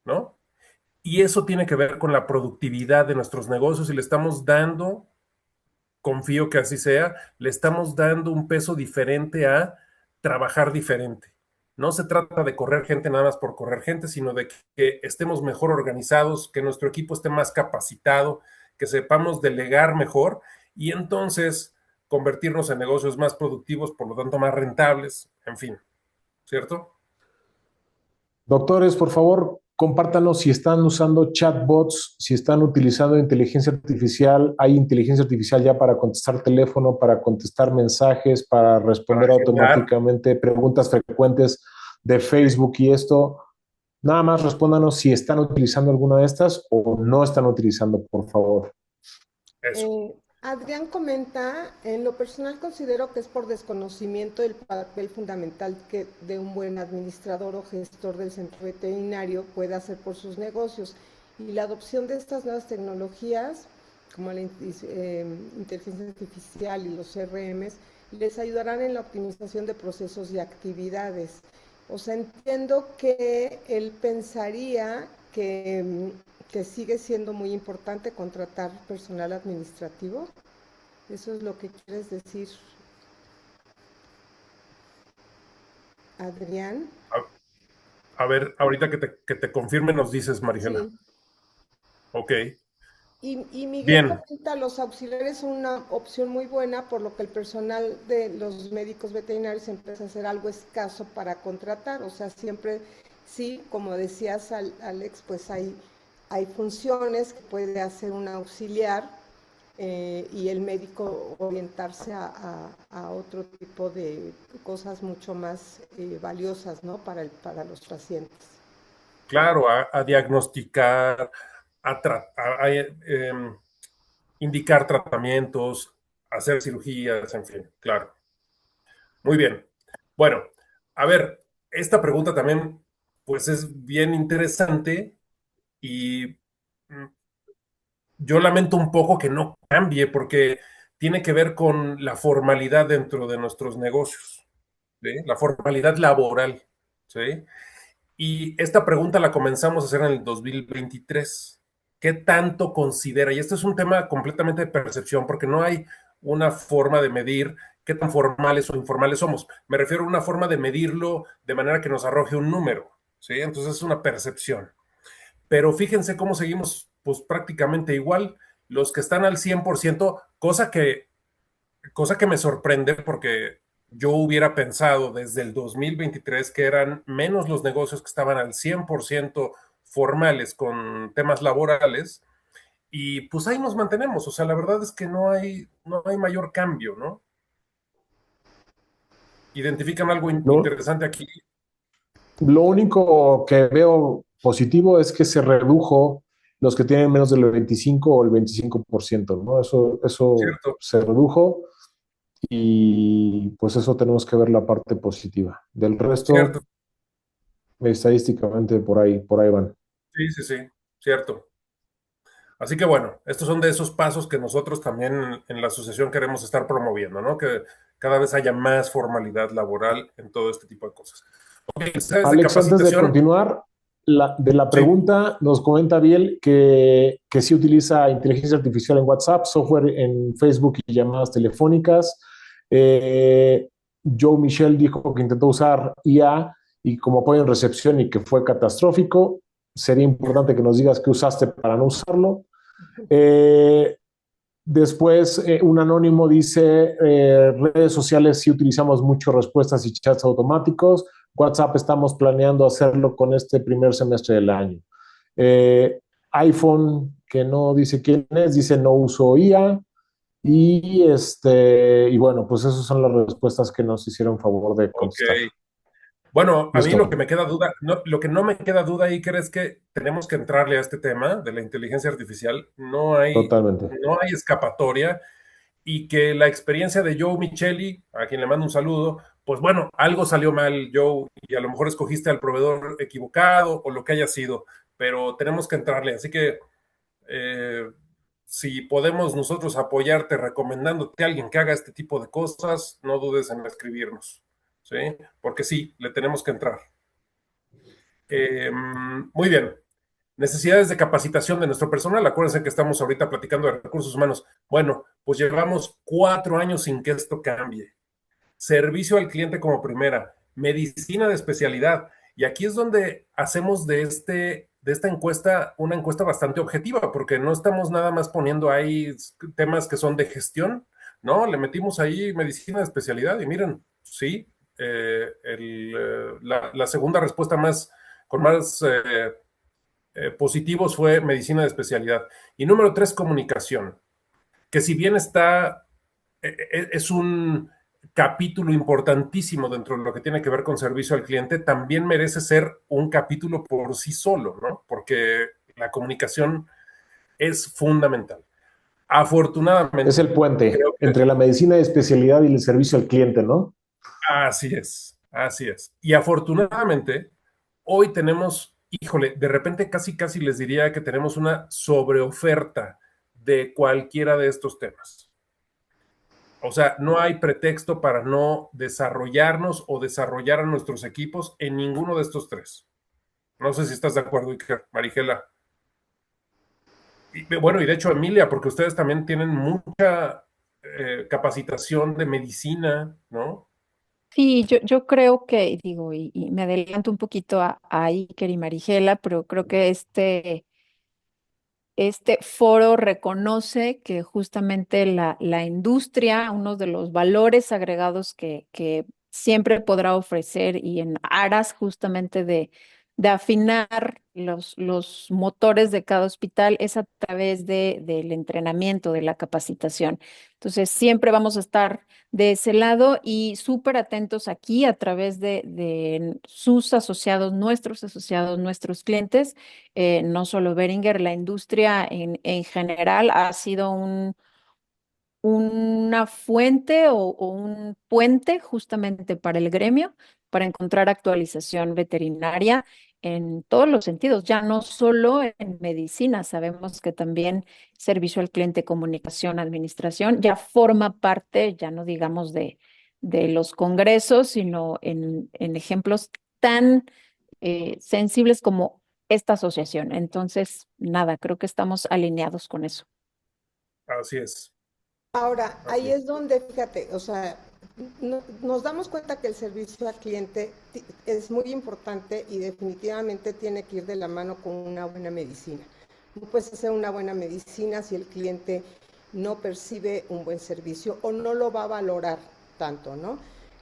¿no? Y eso tiene que ver con la productividad de nuestros negocios y le estamos dando, confío que así sea, le estamos dando un peso diferente a trabajar diferente. No se trata de correr gente nada más por correr gente, sino de que estemos mejor organizados, que nuestro equipo esté más capacitado, que sepamos delegar mejor y entonces convertirnos en negocios más productivos, por lo tanto más rentables, en fin, ¿cierto? Doctores, por favor, compártanos si están usando chatbots, si están utilizando inteligencia artificial. Hay inteligencia artificial ya para contestar teléfono, para contestar mensajes, para Para responder agendar. automáticamente preguntas frecuentes de Facebook y esto. Nada más respóndanos si están utilizando alguna de estas o no están utilizando, por favor. Eso. Adrián comenta, en lo personal considero que es por desconocimiento del papel fundamental que de un buen administrador o gestor del centro veterinario puede hacer por sus negocios y la adopción de estas nuevas tecnologías como la inteligencia artificial y los CRMs les ayudarán en la optimización de procesos y actividades. O sea, entiendo que él pensaría que sigue siendo muy importante contratar personal administrativo. Eso es lo que quieres decir, Adrián. A ver, ahorita que te confirme nos dices, Marijela. Sí. Ok, Y Miguel bien. comenta, los auxiliares son una opción muy buena, por lo que el personal de los médicos veterinarios empieza a ser algo escaso para contratar. O sea, siempre, sí, como decías, Alex, pues hay funciones que puede hacer un auxiliar y el médico orientarse a otro tipo de cosas mucho más valiosas, ¿no? Para los pacientes. Claro, a diagnosticar, indicar tratamientos, hacer cirugías, en fin, claro. Muy bien. Bueno, a ver, esta pregunta también, pues es bien interesante y yo lamento un poco que no cambie porque tiene que ver con la formalidad dentro de nuestros negocios, ¿sí? La formalidad laboral, ¿sí? Y esta pregunta la comenzamos a hacer en el 2023. ¿Qué tanto considera? Y este es un tema completamente de percepción, porque no hay una forma de medir qué tan formales o informales somos. Me refiero a una forma de medirlo de manera que nos arroje un número, ¿sí? Entonces es una percepción. Pero fíjense cómo seguimos, pues prácticamente igual. Los que están al 100%, cosa que me sorprende porque yo hubiera pensado desde el 2023 que eran menos los negocios que estaban al 100% formales con temas laborales y pues ahí nos mantenemos. O sea, la verdad es que no hay mayor cambio, ¿no? Identifican algo Lo, interesante aquí. lo único que veo positivo es que se redujo los que tienen menos del 25 o el 25%, ¿no? Eso Cierto, se redujo y pues eso tenemos que ver la parte positiva. Del cierto. resto, estadísticamente por ahí van. Sí, sí, sí, cierto. Así que bueno, estos son de esos pasos que nosotros también en la asociación queremos estar promoviendo, ¿no? Que cada vez haya más formalidad laboral en todo este tipo de cosas. Ok, ¿sabes de Alex, antes de capacitación? continuar, de la Sí, pregunta nos comenta Biel que sí utiliza inteligencia artificial en WhatsApp, software en Facebook y llamadas telefónicas. Eh, Joe Michel dijo que intentó usar IA y como apoyo en recepción y que fue catastrófico. Sería importante que nos digas qué usaste para no usarlo. Eh, Después, un anónimo dice, redes sociales sí utilizamos mucho respuestas y chats automáticos. WhatsApp estamos planeando hacerlo con este primer semestre del año. Eh, iPhone, que no dice quién es, dice no uso IA. Y bueno, pues esas son las respuestas que nos hicieron favor de ok. contestar. Bueno, a mí lo que Listo, me queda duda, lo que no me queda duda ahí, es que tenemos que entrarle a este tema de la inteligencia artificial. totalmente. No hay escapatoria y que la experiencia de Joe Micheli, a quien le mando un saludo, pues bueno, algo salió mal, Joe, y a lo mejor escogiste al proveedor equivocado o lo que haya sido, pero tenemos que entrarle. Así que eh, si podemos nosotros apoyarte recomendándote a alguien que haga este tipo de cosas, no dudes en escribirnos, ¿sí? Porque sí, le tenemos que entrar. Muy bien. Necesidades de capacitación de nuestro personal. Acuérdense que estamos ahorita platicando de recursos humanos. Bueno, pues llevamos 4 años sin que esto cambie. Servicio al cliente como primera, medicina de especialidad. Y aquí es donde hacemos de esta encuesta una encuesta bastante objetiva, porque no estamos nada más poniendo ahí temas que son de gestión, ¿no? Le metimos ahí medicina de especialidad y miren, sí, la segunda respuesta con más positivos fue medicina de especialidad. Y número tres, comunicación, que si bien es un capítulo importantísimo dentro de lo que tiene que ver con servicio al cliente, también merece ser un capítulo por sí solo, ¿no? Porque la comunicación es fundamental. Es Afortunadamente, el puente creo que entre la medicina de especialidad y el servicio al cliente, ¿no? así es, así es. Y afortunadamente, hoy tenemos, híjole, de repente casi casi les diría que tenemos una sobreoferta de cualquiera de estos temas. O sea, no hay pretexto para no desarrollarnos o desarrollar a nuestros equipos en ninguno de estos tres. No sé si estás de acuerdo, Iker, Marigela. Y, bueno, y de hecho, Emilia, porque ustedes también tienen mucha capacitación de medicina, ¿no? Sí, yo creo que, digo, y me adelanto un poquito a Iker y Marigela, pero creo que este foro reconoce que justamente la industria, uno de los valores agregados que siempre podrá ofrecer y en aras justamente de afinar los motores de cada hospital es a través del entrenamiento, de la capacitación. Entonces, siempre vamos a estar de ese lado y súper atentos aquí a través de sus asociados, nuestros clientes, no solo Beringer, la industria en general ha sido una fuente o un puente justamente para el gremio, para encontrar actualización veterinaria en todos los sentidos, ya no solo en medicina, sabemos que también servicio al cliente, comunicación, administración, ya forma parte, ya no digamos de los congresos, sino en ejemplos tan sensibles como esta asociación. Entonces, nada, creo que estamos alineados con eso. Así es, Ahora, así ahí es. es donde, fíjate, o sea, nos damos cuenta que el servicio al cliente es muy importante y definitivamente tiene que ir de la mano con una buena medicina. No puedes hacer una buena medicina si el cliente no percibe un buen servicio o no lo va a valorar tanto, ¿no?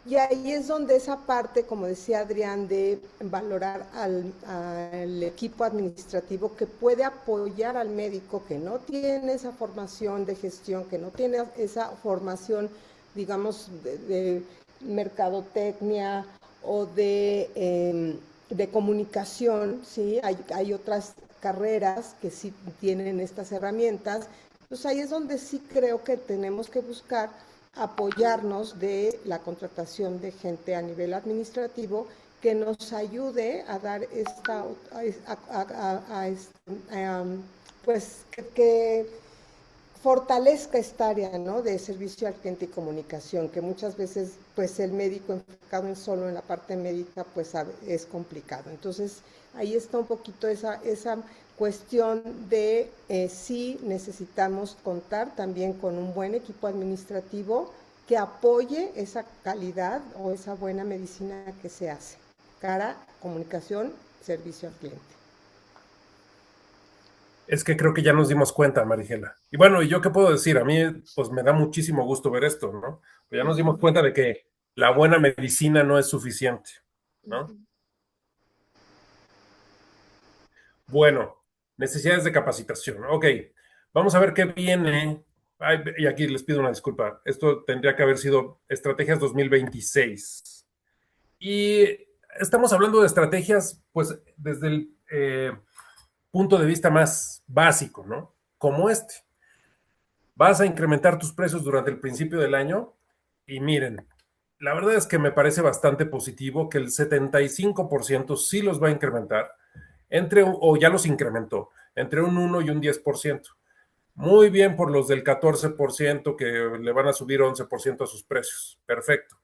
Y ahí es donde esa parte, como decía Adrián, de valorar al equipo administrativo que puede apoyar al médico que no tiene esa formación de gestión, que no tiene esa formación, digamos, de mercadotecnia o de comunicación, ¿sí? Hay otras carreras que sí tienen estas herramientas. Pues ahí es donde sí creo que tenemos que buscar apoyarnos de la contratación de gente a nivel administrativo que nos ayude a dar esta, pues que fortalezca esta área, ¿no? De servicio al cliente y comunicación, que muchas veces pues el médico enfocado en solo en la parte médica pues es complicado. Entonces ahí está un poquito esa cuestión de si necesitamos contar también con un buen equipo administrativo que apoye esa calidad o esa buena medicina que se hace. Cara, comunicación, servicio al cliente. Es que creo que ya nos dimos cuenta, Marigela. Y bueno, ¿y yo qué puedo decir? A mí, pues me da muchísimo gusto ver esto, ¿no? Pues ya nos dimos cuenta de que la buena medicina no es suficiente, ¿no? Bueno, necesidades de capacitación. Ok, vamos a ver qué viene. Ay, y aquí les pido una disculpa. Esto tendría que haber sido Estrategias 2026. Y estamos hablando de estrategias, pues, desde el punto de vista más básico, ¿no? Como este. Vas a incrementar tus precios durante el principio del año y miren, la verdad es que me parece bastante positivo que el 75% sí los va a incrementar, o ya los incrementó, entre un 1 y un 10%. Muy bien por los del 14% que le van a subir 11% a sus precios. Perfecto.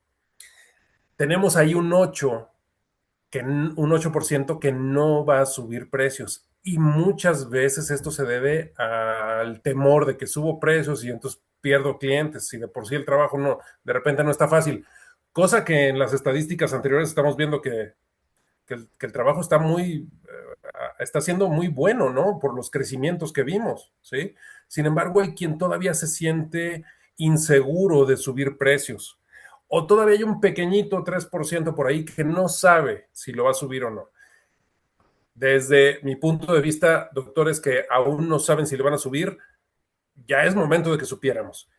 Tenemos ahí un 8% que no va a subir precios. Y muchas veces esto se debe al temor de que subo precios y entonces pierdo clientes y de por sí el trabajo no, de repente no está fácil. Cosa que en las estadísticas anteriores estamos viendo que el trabajo está siendo muy bueno, ¿no? Por los crecimientos que vimos, ¿sí? Sin embargo, hay quien todavía se siente inseguro de subir precios. O todavía hay un pequeñito 3% por ahí que no sabe si lo va a subir o no. Desde mi punto de vista, doctores que aún no saben si le van a subir, ya es momento de que supiéramos.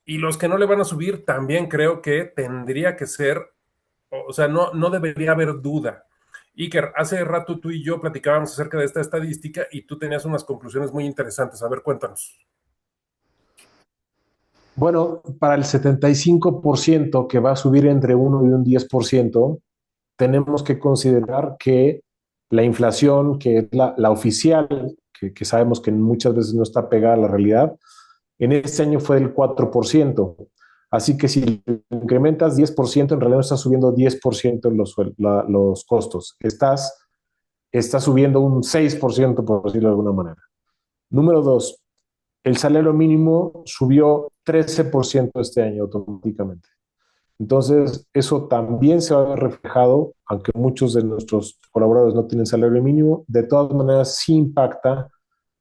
Y los que no le van a subir, también creo que tendría que ser, o sea, no debería haber duda. Iker, hace rato tú y yo platicábamos acerca de esta estadística y tú tenías unas conclusiones muy interesantes. A ver, cuéntanos. Bueno, para el 75% que va a subir entre 1 y un 10%, tenemos que considerar que la inflación, que es la oficial, que sabemos que muchas veces no está pegada a la realidad, en este año fue del 4%. Así que si incrementas 10%, en realidad no estás subiendo 10% en los costos. Estás subiendo un 6%, por decirlo de alguna manera. Número dos, el salario mínimo subió 13% este año automáticamente. Entonces, eso también se va a ver reflejado, aunque muchos de nuestros colaboradores no tienen salario mínimo, de todas maneras sí impacta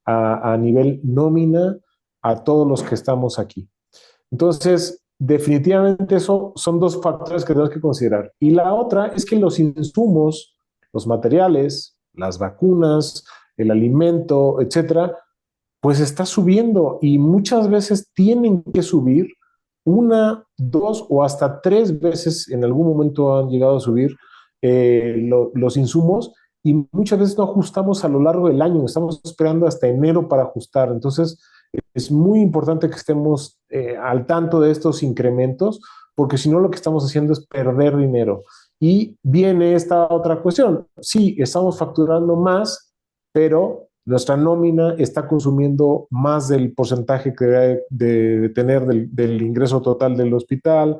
a nivel nómina a todos los que estamos aquí. Entonces, definitivamente eso son dos factores que tenemos que considerar. Y la otra es que los insumos, los materiales, las vacunas, el alimento, etcétera, pues está subiendo y muchas veces tienen que subir una, dos o hasta tres veces, en algún momento han llegado a subir los insumos y muchas veces no ajustamos a lo largo del año, estamos esperando hasta enero para ajustar. Entonces, es muy importante que estemos al tanto de estos incrementos, porque si no lo que estamos haciendo es perder dinero. Y viene esta otra cuestión. Sí, estamos facturando más, pero nuestra nómina está consumiendo más del porcentaje que debe de tener del ingreso total del hospital,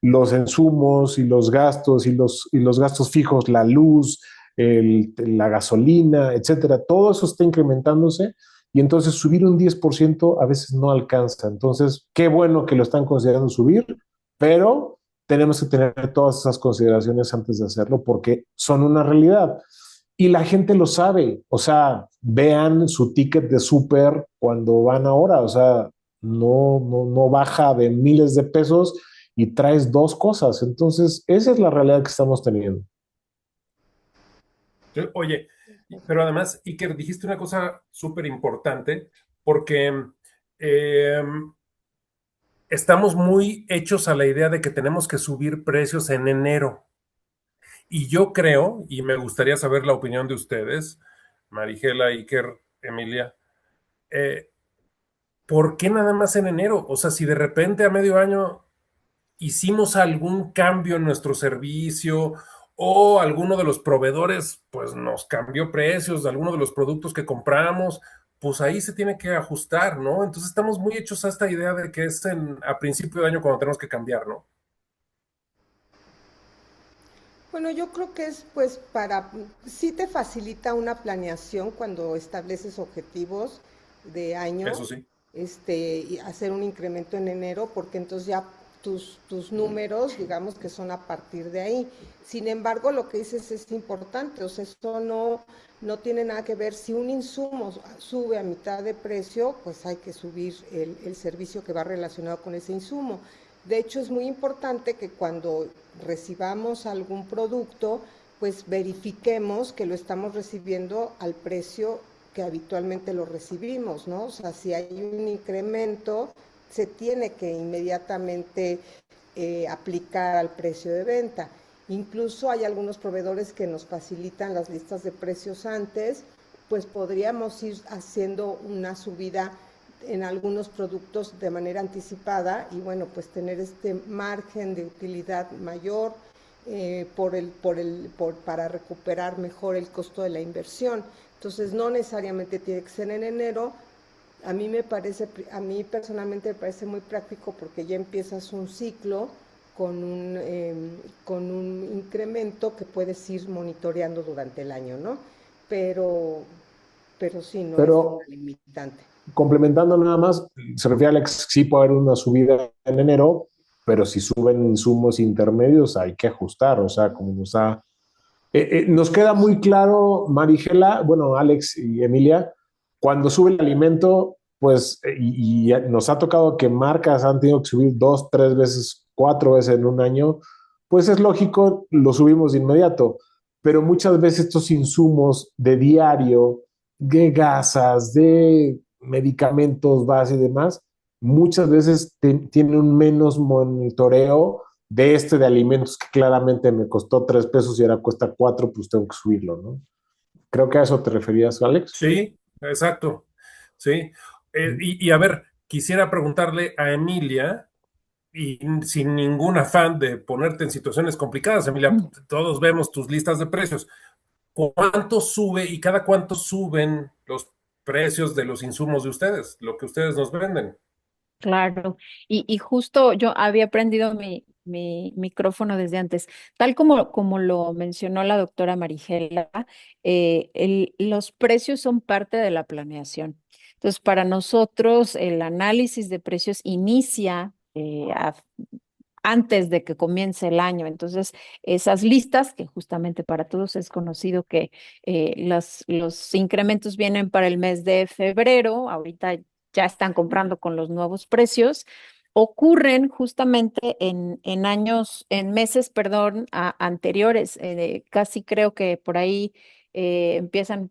los insumos y los gastos y los gastos fijos, la luz, la gasolina, etcétera, todo eso está incrementándose y entonces subir un 10% a veces no alcanza. Entonces, qué bueno que lo están considerando subir, pero tenemos que tener todas esas consideraciones antes de hacerlo porque son una realidad. Y la gente lo sabe, o sea, vean su ticket de súper cuando van ahora, o sea, no baja de miles de pesos y traes dos cosas. Entonces, esa es la realidad que estamos teniendo. Oye, pero además, Iker, dijiste una cosa súper importante porque eh, estamos muy hechos a la idea de que tenemos que subir precios en enero. Y yo creo, y me gustaría saber la opinión de ustedes, Marigela, Iker, Emilia, eh, ¿por qué nada más en enero? O sea, si de repente a medio año hicimos algún cambio en nuestro servicio o alguno de los proveedores pues nos cambió precios de alguno de los productos que compramos, pues ahí se tiene que ajustar, ¿no? Entonces estamos muy hechos a esta idea de que es a principio de año cuando tenemos que cambiar, ¿no? Bueno, yo creo que es pues sí te facilita una planeación cuando estableces objetivos de año, Eso sí. y hacer un incremento en enero, porque entonces ya tus números, digamos que son a partir de ahí. Sin embargo, lo que dices es importante, o sea, esto no tiene nada que ver, si un insumo sube a mitad de precio, pues hay que subir el servicio que va relacionado con ese insumo. De hecho, es muy importante que cuando recibamos algún producto, pues verifiquemos que lo estamos recibiendo al precio que habitualmente lo recibimos, ¿no? O sea, si hay un incremento, se tiene que inmediatamente aplicar al precio de venta. Incluso hay algunos proveedores que nos facilitan las listas de precios antes, pues podríamos ir haciendo una subida en algunos productos de manera anticipada y bueno, pues tener este margen de utilidad mayor para recuperar mejor el costo de la inversión. Entonces no necesariamente tiene que ser en enero. A mí personalmente me parece muy práctico porque ya empiezas un ciclo con un incremento que puedes ir monitoreando durante el año, ¿no? Pero, pero sí, no es una Pero limitante. complementando nada más, se refiere a Alex, sí puede haber una subida en enero, pero si suben insumos intermedios hay que ajustar, o sea, como nos queda muy claro, Marigela, bueno, Alex y Emilia, cuando sube el alimento, pues, y nos ha tocado que marcas han tenido que subir 2, 3 veces, 4 veces en un año, pues es lógico, lo subimos de inmediato, pero muchas veces estos insumos de diario, de gasas, de medicamentos base y demás, muchas veces tienen un menos monitoreo de alimentos que claramente me costó 3 pesos y ahora cuesta 4, pues tengo que subirlo, ¿no? Creo que a eso te referías, Alex. Sí, exacto. Sí. Y a ver, quisiera preguntarle a Emilia, y sin ningún afán de ponerte en situaciones complicadas, Emilia, todos vemos tus listas de precios. ¿Cuánto sube y cada cuánto suben los precios de los insumos de ustedes, lo que ustedes nos venden? Claro, y justo yo había aprendido mi micrófono desde antes. Tal como lo mencionó la doctora Marigela, los precios son parte de la planeación. Entonces, para nosotros, el análisis de precios inicia antes de que comience el año. Entonces, esas listas, que justamente para todos es conocido que los incrementos vienen para el mes de febrero, ahorita ya están comprando con los nuevos precios, ocurren justamente en meses, perdón, anteriores. Casi creo que por ahí empiezan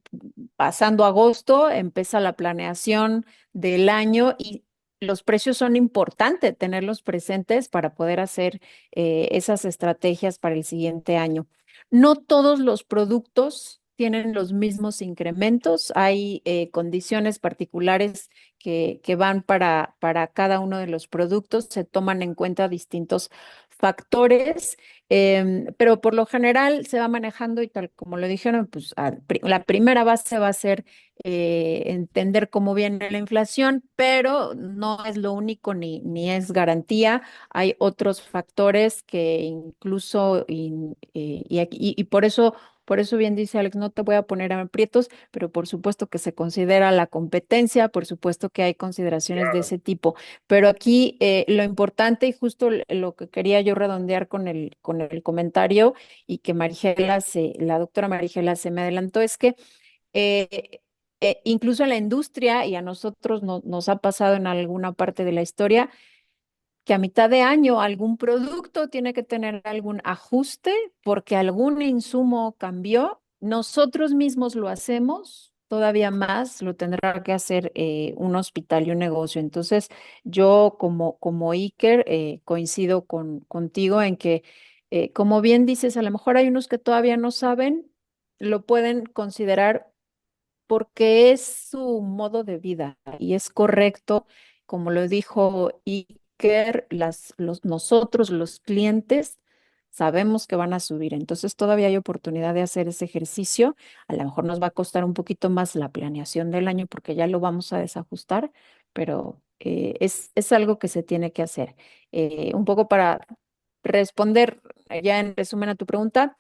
pasando agosto, empieza la planeación del año y los precios son importantes tenerlos presentes para poder hacer esas estrategias para el siguiente año. No todos los productos tienen los mismos incrementos. Hay condiciones particulares que van para cada uno de los productos. Se toman en cuenta distintos factores Pero por lo general se va manejando y tal como lo dijeron, pues la primera base va a ser entender cómo viene la inflación, pero no es lo único ni es garantía. Hay otros factores que incluso, y por eso bien dice Alex, no te voy a poner a aprietos, pero por supuesto que se considera la competencia, por supuesto que hay consideraciones de ese tipo. Pero aquí lo importante y justo lo que quería yo redondear con el comentario y que la doctora Marigela se me adelantó es que eh, incluso en la industria y a nosotros nos ha pasado en alguna parte de la historia que a mitad de año algún producto tiene que tener algún ajuste porque algún insumo cambió. Nosotros mismos lo hacemos, todavía más lo tendrá que hacer un hospital y un negocio. Entonces, yo como Iker coincido contigo en que, como bien dices, a lo mejor hay unos que todavía no saben, lo pueden considerar porque es su modo de vida y es correcto, como lo dijo Iker, nosotros, los clientes, sabemos que van a subir, entonces todavía hay oportunidad de hacer ese ejercicio. A lo mejor nos va a costar un poquito más la planeación del año porque ya lo vamos a desajustar, pero es algo que se tiene que hacer. Un poco para responder ya en resumen a tu pregunta.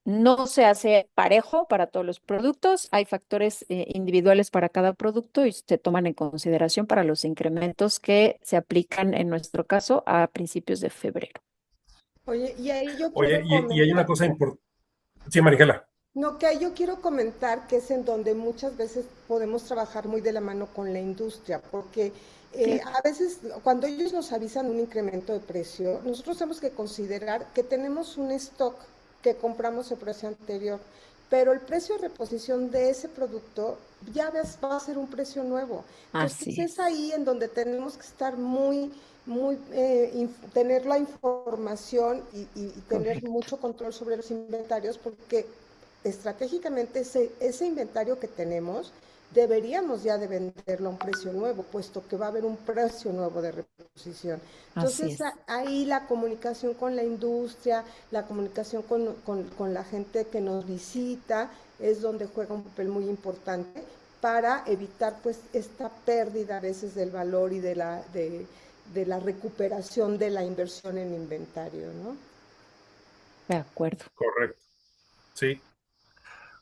No se hace parejo para todos los productos, hay factores individuales para cada producto y se toman en consideración para los incrementos que se aplican en nuestro caso a principios de febrero. Oye, y ahí yo Oye, quiero y hay una comentar. cosa importante. Sí, Marigela. No, que ahí yo quiero comentar que es en donde muchas veces podemos trabajar muy de la mano con la industria, porque Claro. a veces cuando ellos nos avisan un incremento de precio, nosotros tenemos que considerar que tenemos un stock que compramos el precio anterior, pero el precio de reposición de ese producto va a ser un precio nuevo. Entonces Así es es. ahí en donde tenemos que estar tener la información y tener Correcto. mucho control sobre los inventarios, porque estratégicamente ese inventario que tenemos deberíamos ya de venderlo a un precio nuevo, puesto que va a haber un precio nuevo de reposición. Así Entonces, es. ahí la comunicación con la industria, la comunicación con la gente que nos visita, es donde juega un papel muy importante para evitar pues esta pérdida a veces del valor y de la recuperación de la inversión en inventario, ¿no? De acuerdo. Correcto. Sí,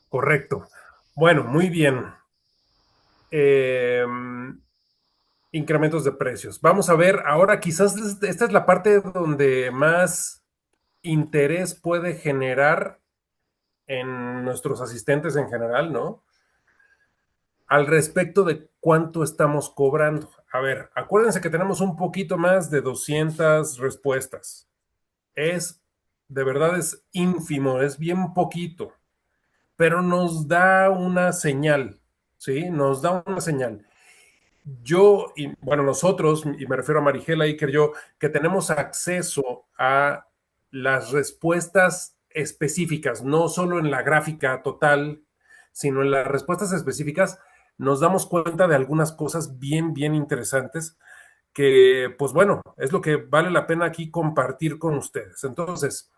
correcto. Bueno, muy bien. Eh, incrementos de precios. Vamos a ver, ahora quizás esta es la parte donde más interés puede generar en nuestros asistentes en general, ¿no? Al respecto de cuánto estamos cobrando. A ver, acuérdense que tenemos un poquito más de 200 respuestas. Es, de verdad, es ínfimo, es bien poquito, pero nos da una señal, ¿sí? Nos da una señal. Yo, y bueno, nosotros, y me refiero a Marigela, Iker, yo, que tenemos acceso a las respuestas específicas, no solo en la gráfica total, sino en las respuestas específicas, nos damos cuenta de algunas cosas bien interesantes que, pues bueno, es lo que vale la pena aquí compartir con ustedes. Entonces,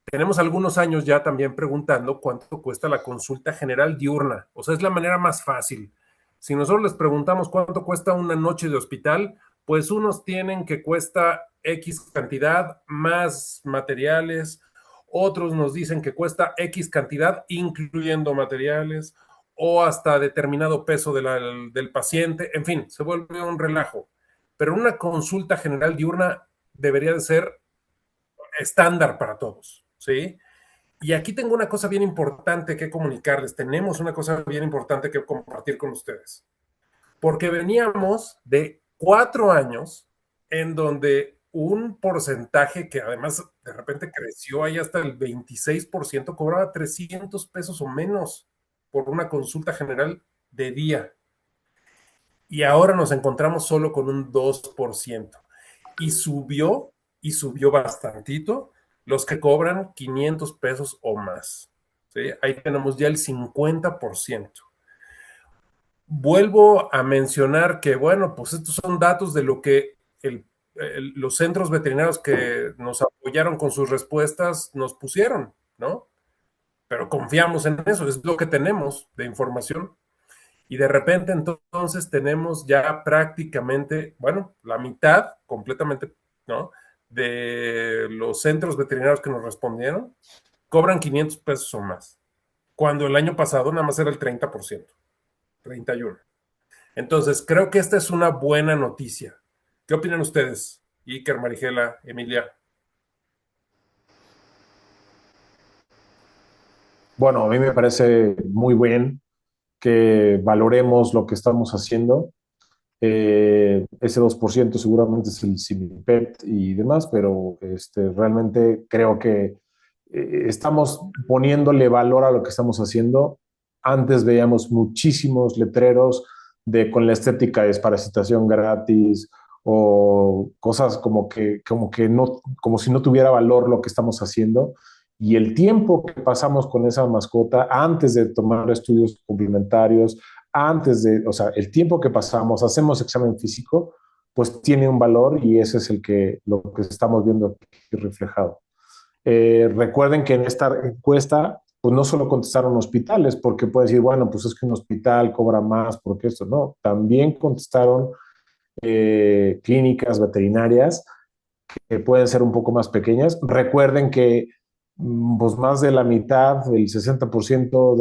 tenemos algunos años ya también preguntando cuánto cuesta la consulta general diurna. O sea, es la manera más fácil. Si nosotros les preguntamos cuánto cuesta una noche de hospital, pues unos tienen que cuesta X cantidad más materiales, otros nos dicen que cuesta X cantidad incluyendo materiales o hasta determinado peso del paciente. En fin, se vuelve un relajo. Pero una consulta general diurna debería de ser estándar para todos, ¿sí? Y aquí tengo una cosa bien importante que comunicarles. Tenemos una cosa bien importante que compartir con ustedes. Porque veníamos de 4 años en donde un porcentaje que además de repente creció ahí hasta el 26% cobraba 300 pesos o menos por una consulta general de día. Y ahora nos encontramos solo con un 2%. Y subió bastantito los que cobran 500 pesos o más. ¿Sí? Ahí tenemos ya el 50%. Vuelvo a mencionar que, bueno, pues estos son datos de lo que el los centros veterinarios que nos apoyaron con sus respuestas nos pusieron, ¿no? Pero confiamos en eso, es lo que tenemos de información. Y de repente entonces tenemos ya prácticamente, bueno, la mitad completamente, ¿no? De los centros veterinarios que nos respondieron cobran 500 pesos o más, cuando el año pasado nada más era el 30%, 31%. Entonces, creo que esta es una buena noticia. ¿Qué opinan ustedes? Iker, Marigela, Emilia. Bueno, a mí me parece muy bien que valoremos lo que estamos haciendo. Ese 2% seguramente es el Simipet y demás, pero realmente creo que estamos poniéndole valor a lo que estamos haciendo. Antes veíamos muchísimos letreros de con la estética de desparasitación gratis o cosas como que no, como si no tuviera valor lo que estamos haciendo. Y el tiempo que pasamos con esa mascota antes de tomar estudios complementarios, o sea, el tiempo que pasamos, hacemos examen físico, pues tiene un valor y ese es lo que estamos viendo aquí reflejado. Recuerden que en esta encuesta, pues no solo contestaron hospitales, porque puede decir, bueno, pues es que un hospital cobra más porque esto, no, también contestaron clínicas veterinarias que pueden ser un poco más pequeñas. Recuerden que pues más de la mitad, el 60%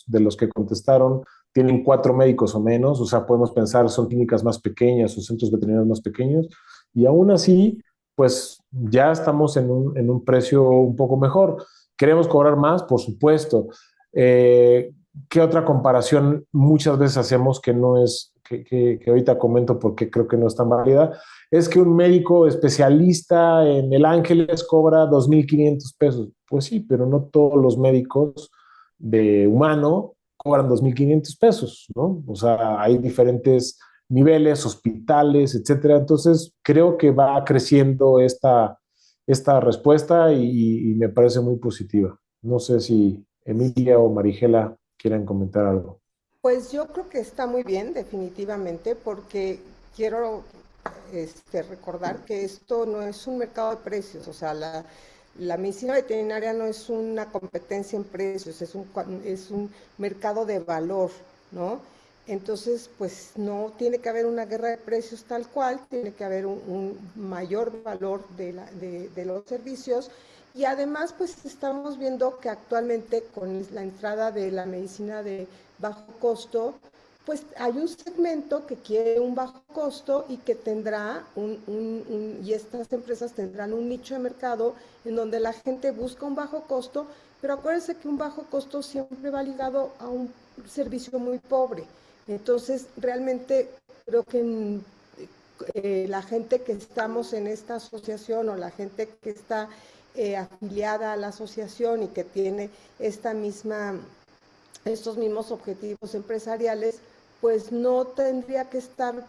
de los que contestaron tienen 4 médicos o menos, o sea, podemos pensar son clínicas más pequeñas o centros veterinarios más pequeños, y aún así, pues ya estamos en un precio un poco mejor. ¿Queremos cobrar más? Por supuesto. ¿Qué otra comparación muchas veces hacemos que no es, que ahorita comento porque creo que no es tan válida? Es que un médico especialista en el Ángeles cobra 2.500 pesos. Pues sí, pero no todos los médicos de humano cobran 2.500 pesos, ¿no? O sea, hay diferentes niveles, hospitales, etcétera. Entonces, creo que va creciendo esta respuesta y me parece muy positiva. No sé si Emilia o Marigela quieran comentar algo. Pues yo creo que está muy bien, definitivamente, porque quiero recordar que esto no es un mercado de precios, o sea, la medicina veterinaria no es una competencia en precios, es un mercado de valor, ¿no? Entonces, pues no tiene que haber una guerra de precios tal cual, tiene que haber un mayor valor de los servicios. Y además, pues estamos viendo que actualmente con la entrada de la medicina de bajo costo, pues hay un segmento que quiere un bajo costo y que tendrá y estas empresas tendrán un nicho de mercado en donde la gente busca un bajo costo, pero acuérdense que un bajo costo siempre va ligado a un servicio muy pobre. Entonces, realmente creo que la gente que estamos en esta asociación o la gente que está afiliada a la asociación y que tiene estos mismos objetivos empresariales, pues no tendría que estar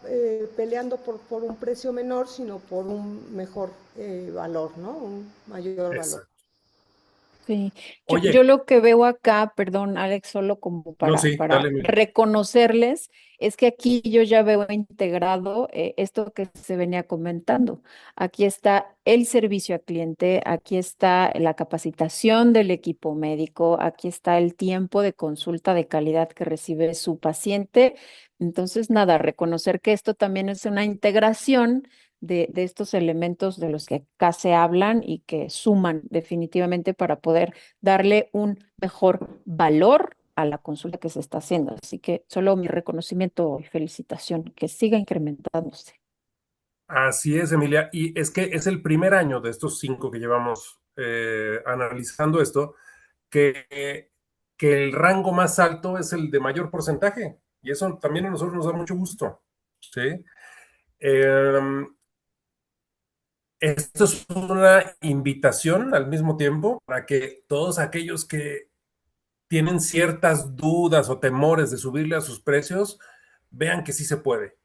peleando por un precio menor, sino por un mejor valor, ¿no? Un mayor valor. Exacto. Sí, yo, Oye, yo lo que veo acá, perdón, Alex, solo como no, para, sí, para dale, Emilia. reconocerles, es que aquí yo ya veo integrado esto que se venía comentando. Aquí está el servicio al cliente, aquí está la capacitación del equipo médico, aquí está el tiempo de consulta de calidad que recibe su paciente. Entonces, nada, reconocer que esto también es una integración de estos elementos de los que acá se hablan y que suman definitivamente para poder darle un mejor valor a la consulta que se está haciendo. Así que solo mi reconocimiento y felicitación, que siga incrementándose. Así es, Emilia. Y es que es el primer año de estos 5 que llevamos analizando esto, que el rango más alto es el de mayor porcentaje. Y eso también a nosotros nos da mucho gusto. ¿Sí? Eh, Esto es una invitación al mismo tiempo para que todos aquellos que tienen ciertas dudas o temores de subirle a sus precios, vean que sí se puede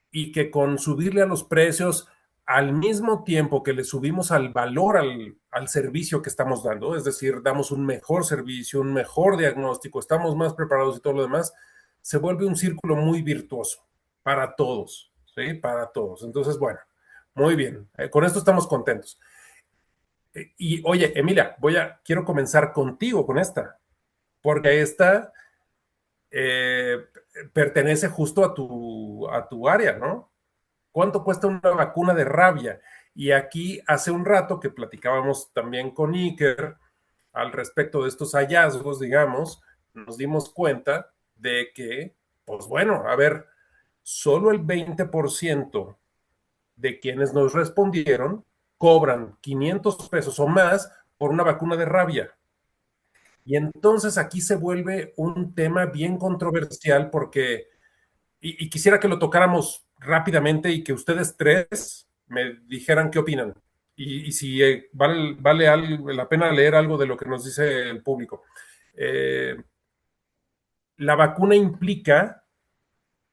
y que con subirle a los precios al mismo tiempo que le subimos al valor al servicio que estamos dando, es decir, damos un mejor servicio, un mejor diagnóstico, estamos más preparados y todo lo demás, se vuelve un círculo muy virtuoso para todos, ¿sí? Para todos. Entonces, bueno, Muy bien, con esto estamos contentos. Y oye, Emilia, quiero comenzar contigo con esta, porque esta eh, pertenece justo a tu área, ¿no? ¿Cuánto cuesta una vacuna de rabia? Y aquí hace un rato que platicábamos también con Iker al respecto de estos hallazgos, digamos, nos dimos cuenta de que, pues bueno, a ver, solo el 20% de quienes nos respondieron cobran 500 pesos o más por una vacuna de rabia. Y entonces aquí se vuelve un tema bien controversial porque, y quisiera que lo tocáramos rápidamente y que ustedes tres me dijeran qué opinan. Y si vale la pena leer algo de lo que nos dice el público. La vacuna implica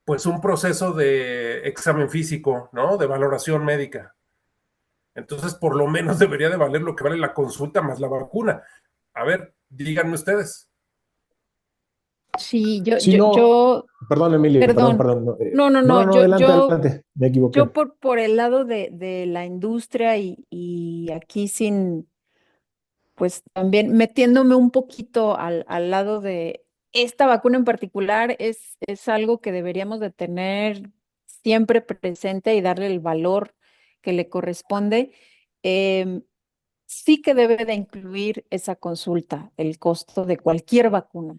pues un proceso de examen físico, ¿no? De valoración médica. Entonces, por lo menos debería de valer lo que vale la consulta más la vacuna. A ver, díganme ustedes. Sí, Si no, perdón, Emilia, perdón, perdón. perdón. No, no, No, no, no, no, adelante, adelante, me yo equivoqué. por el lado de la industria y aquí sin, pues también metiéndome un poquito al lado de esta vacuna en particular, es algo que deberíamos de tener siempre presente y darle el valor que le corresponde. Em, sí que debe de incluir esa consulta, el costo de cualquier vacuna.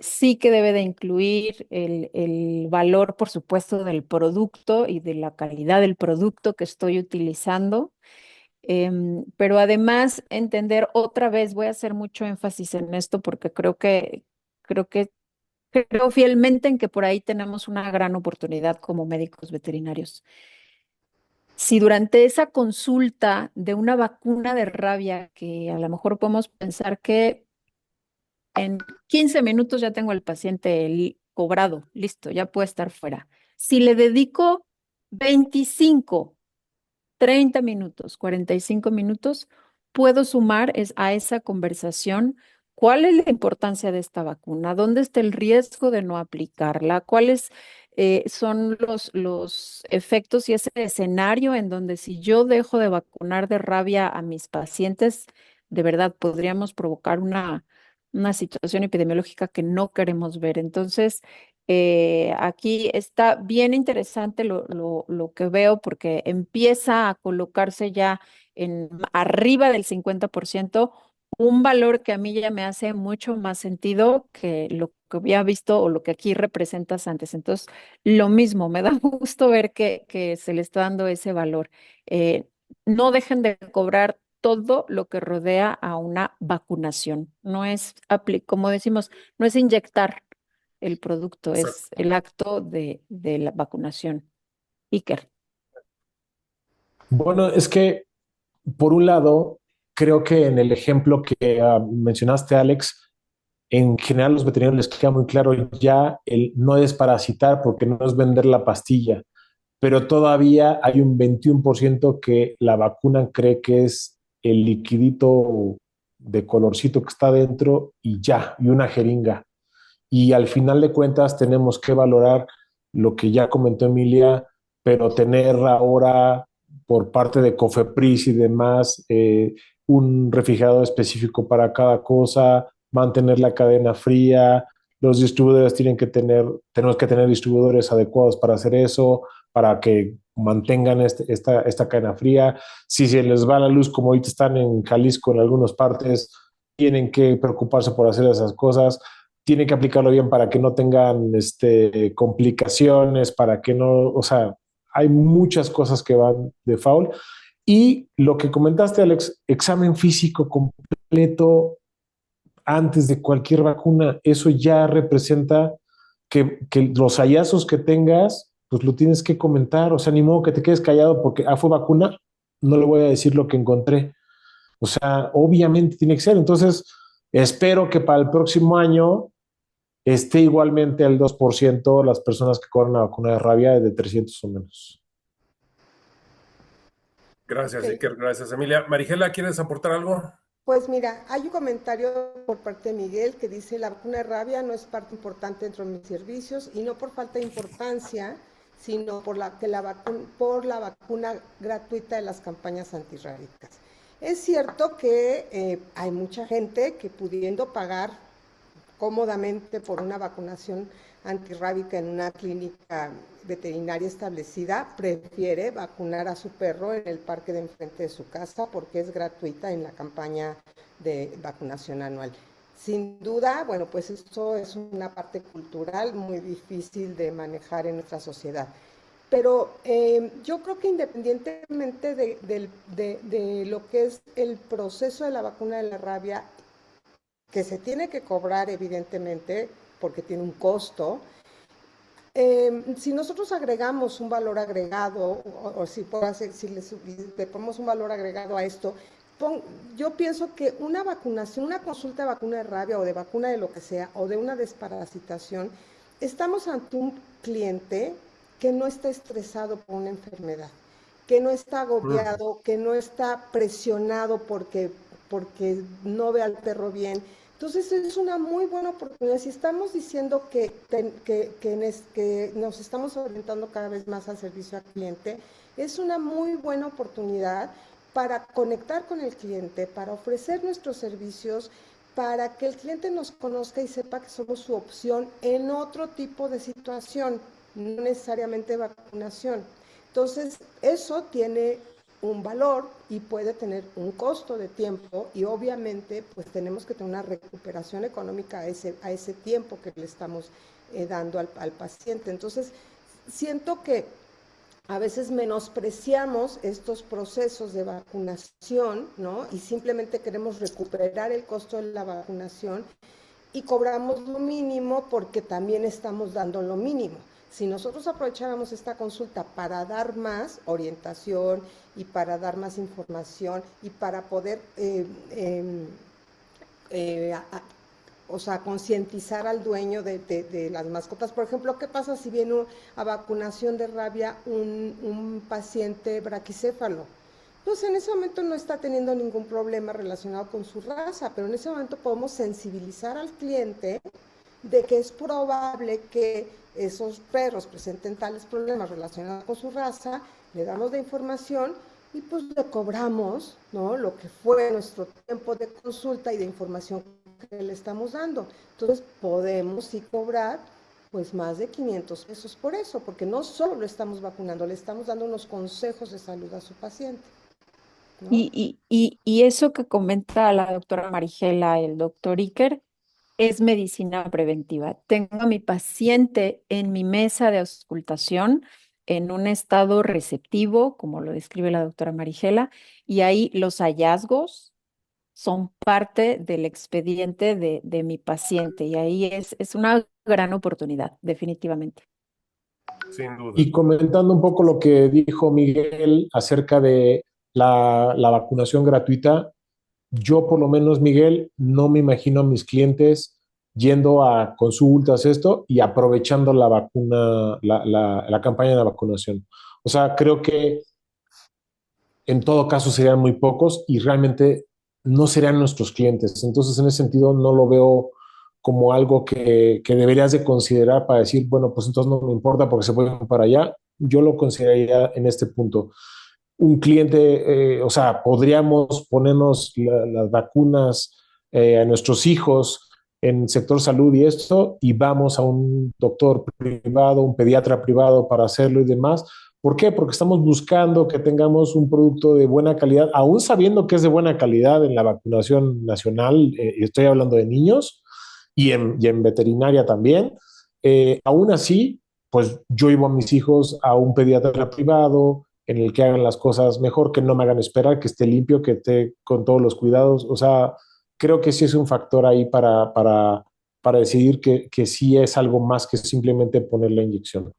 Sí que debe de incluir el valor, por supuesto, del producto y de la calidad del producto que estoy utilizando. Pero además entender otra vez, voy a hacer mucho énfasis en esto porque creo que, creo fielmente en que por ahí tenemos una gran oportunidad como médicos veterinarios. Si durante esa consulta de una vacuna de rabia, que a lo mejor podemos pensar que en 15 minutos ya tengo al paciente cobrado, listo, ya puede estar fuera. Si le dedico 25 30 minutos, 45 minutos, puedo sumar a esa conversación cuál es la importancia de esta vacuna, dónde está el riesgo de no aplicarla, cuáles son los efectos y ese escenario en donde si yo dejo de vacunar de rabia a mis pacientes, de verdad podríamos provocar una situación epidemiológica que no queremos ver. Entonces, aquí está bien interesante lo que veo porque empieza a colocarse ya en arriba del 50%, un valor que a mí ya me hace mucho más sentido que lo que había visto o lo que aquí representas antes. Entonces, lo mismo, me da gusto ver que se le está dando ese valor. Eh, no dejen de cobrar todo lo que rodea a una vacunación. No es, como decimos, no es inyectar el producto, es Exacto. el acto de la vacunación. Iker. Bueno, es que por un lado, creo que en el ejemplo que mencionaste, Alex, en general los veterinarios les queda muy claro ya el no desparasitar porque no es vender la pastilla, pero todavía hay un 21% que la vacuna cree que es el liquidito de colorcito que está dentro y ya, y una jeringa. Y al final de cuentas tenemos que valorar lo que ya comentó Emilia, pero tener ahora por parte de Cofepris y demás un refrigerador específico para cada cosa, mantener la cadena fría, los distribuidores tenemos que tener distribuidores adecuados para hacer eso, para que mantengan esta cadena fría. Si se les va la luz, como ahorita están en Jalisco en algunas partes, tienen que preocuparse por hacer esas cosas, tienen que aplicarlo bien para que no tengan complicaciones, para que no, o sea, hay muchas cosas que van de foul. Y lo que comentaste, Alex, examen físico completo antes de cualquier vacuna, eso ya representa que los hallazgos que tengas, pues lo tienes que comentar, o sea, ni modo que te quedes callado porque, fue vacuna, no le voy a decir lo que encontré. O sea, obviamente tiene que ser. Entonces, espero que para el próximo año esté igualmente el 2% las personas que cobran la vacuna de rabia de 300 o menos. Gracias, Ok. Iker. Gracias, Emilia. Marigela, ¿quieres aportar algo? Pues mira, hay un comentario por parte de Miguel que dice la vacuna de rabia no es parte importante dentro de mis servicios y no por falta de importancia, sino por la vacuna gratuita de las campañas antirrábicas. Es cierto que hay mucha gente que pudiendo pagar cómodamente por una vacunación antirrábica en una clínica veterinaria establecida, prefiere vacunar a su perro en el parque de enfrente de su casa porque es gratuita en la campaña de vacunación anual. Sin duda, bueno, pues esto es una parte cultural muy difícil de manejar en nuestra sociedad. Pero yo creo que independientemente de lo que es el proceso de la vacuna de la rabia, que se tiene que cobrar evidentemente porque tiene un costo, si nosotros agregamos un valor agregado, o si le ponemos un valor agregado a esto, yo pienso que una vacunación, una consulta de vacuna de rabia o de vacuna de lo que sea, o de una desparasitación, estamos ante un cliente que no está estresado por una enfermedad, que no está agobiado, que no está presionado porque no ve al perro bien. Entonces es una muy buena oportunidad. Si estamos diciendo que nos estamos orientando cada vez más al servicio al cliente, es una muy buena oportunidad para conectar con el cliente, para ofrecer nuestros servicios, para que el cliente nos conozca y sepa que somos su opción en otro tipo de situación, no necesariamente vacunación. Entonces, eso tiene un valor y puede tener un costo de tiempo y obviamente pues tenemos que tener una recuperación económica a ese tiempo que le estamos dando al paciente. Entonces, siento que a veces menospreciamos estos procesos de vacunación, ¿no? Y simplemente queremos recuperar el costo de la vacunación y cobramos lo mínimo porque también estamos dando lo mínimo. Si nosotros aprovecháramos esta consulta para dar más orientación y para dar más información y para poder o sea, concientizar al dueño de las mascotas. Por ejemplo, ¿qué pasa si viene a vacunación de rabia un paciente braquicéfalo? Pues en ese momento no está teniendo ningún problema relacionado con su raza, pero en ese momento podemos sensibilizar al cliente de que es probable que esos perros presenten tales problemas relacionados con su raza, le damos la información y pues le cobramos, ¿no?, lo que fue nuestro tiempo de consulta y de información que le estamos dando. Entonces podemos sí cobrar pues más de 500 pesos por eso, porque no solo lo estamos vacunando, le estamos dando unos consejos de salud a su paciente, ¿no? Y eso que comenta la doctora Marigela, el doctor Iker, es medicina preventiva. Tengo a mi paciente en mi mesa de auscultación en un estado receptivo, como lo describe la doctora Marigela, y ahí los hallazgos son parte del expediente de mi paciente y ahí es una gran oportunidad, definitivamente. Sin duda. Y comentando un poco lo que dijo Miguel acerca de la vacunación gratuita, yo por lo menos, Miguel, no me imagino a mis clientes yendo a consultas, esto, y aprovechando la vacuna, la campaña de vacunación. O sea, creo que en todo caso serían muy pocos y realmente no serían nuestros clientes. Entonces, en ese sentido, no lo veo como algo que deberías de considerar para decir, bueno, pues entonces no me importa porque se pueden para allá. Yo lo consideraría en este punto. Un cliente, o sea, podríamos ponernos las vacunas a nuestros hijos en sector salud y esto, y vamos a un doctor privado, un pediatra privado para hacerlo y demás. ¿Por qué? Porque estamos buscando que tengamos un producto de buena calidad, aún sabiendo que es de buena calidad en la vacunación nacional, y estoy hablando de niños, y en veterinaria también. Aún así, pues yo llevo a mis hijos a un pediatra privado, en el que hagan las cosas mejor, que no me hagan esperar, que esté limpio, que esté con todos los cuidados. O sea, creo que sí es un factor ahí para decidir que sí es algo más que simplemente poner la inyección.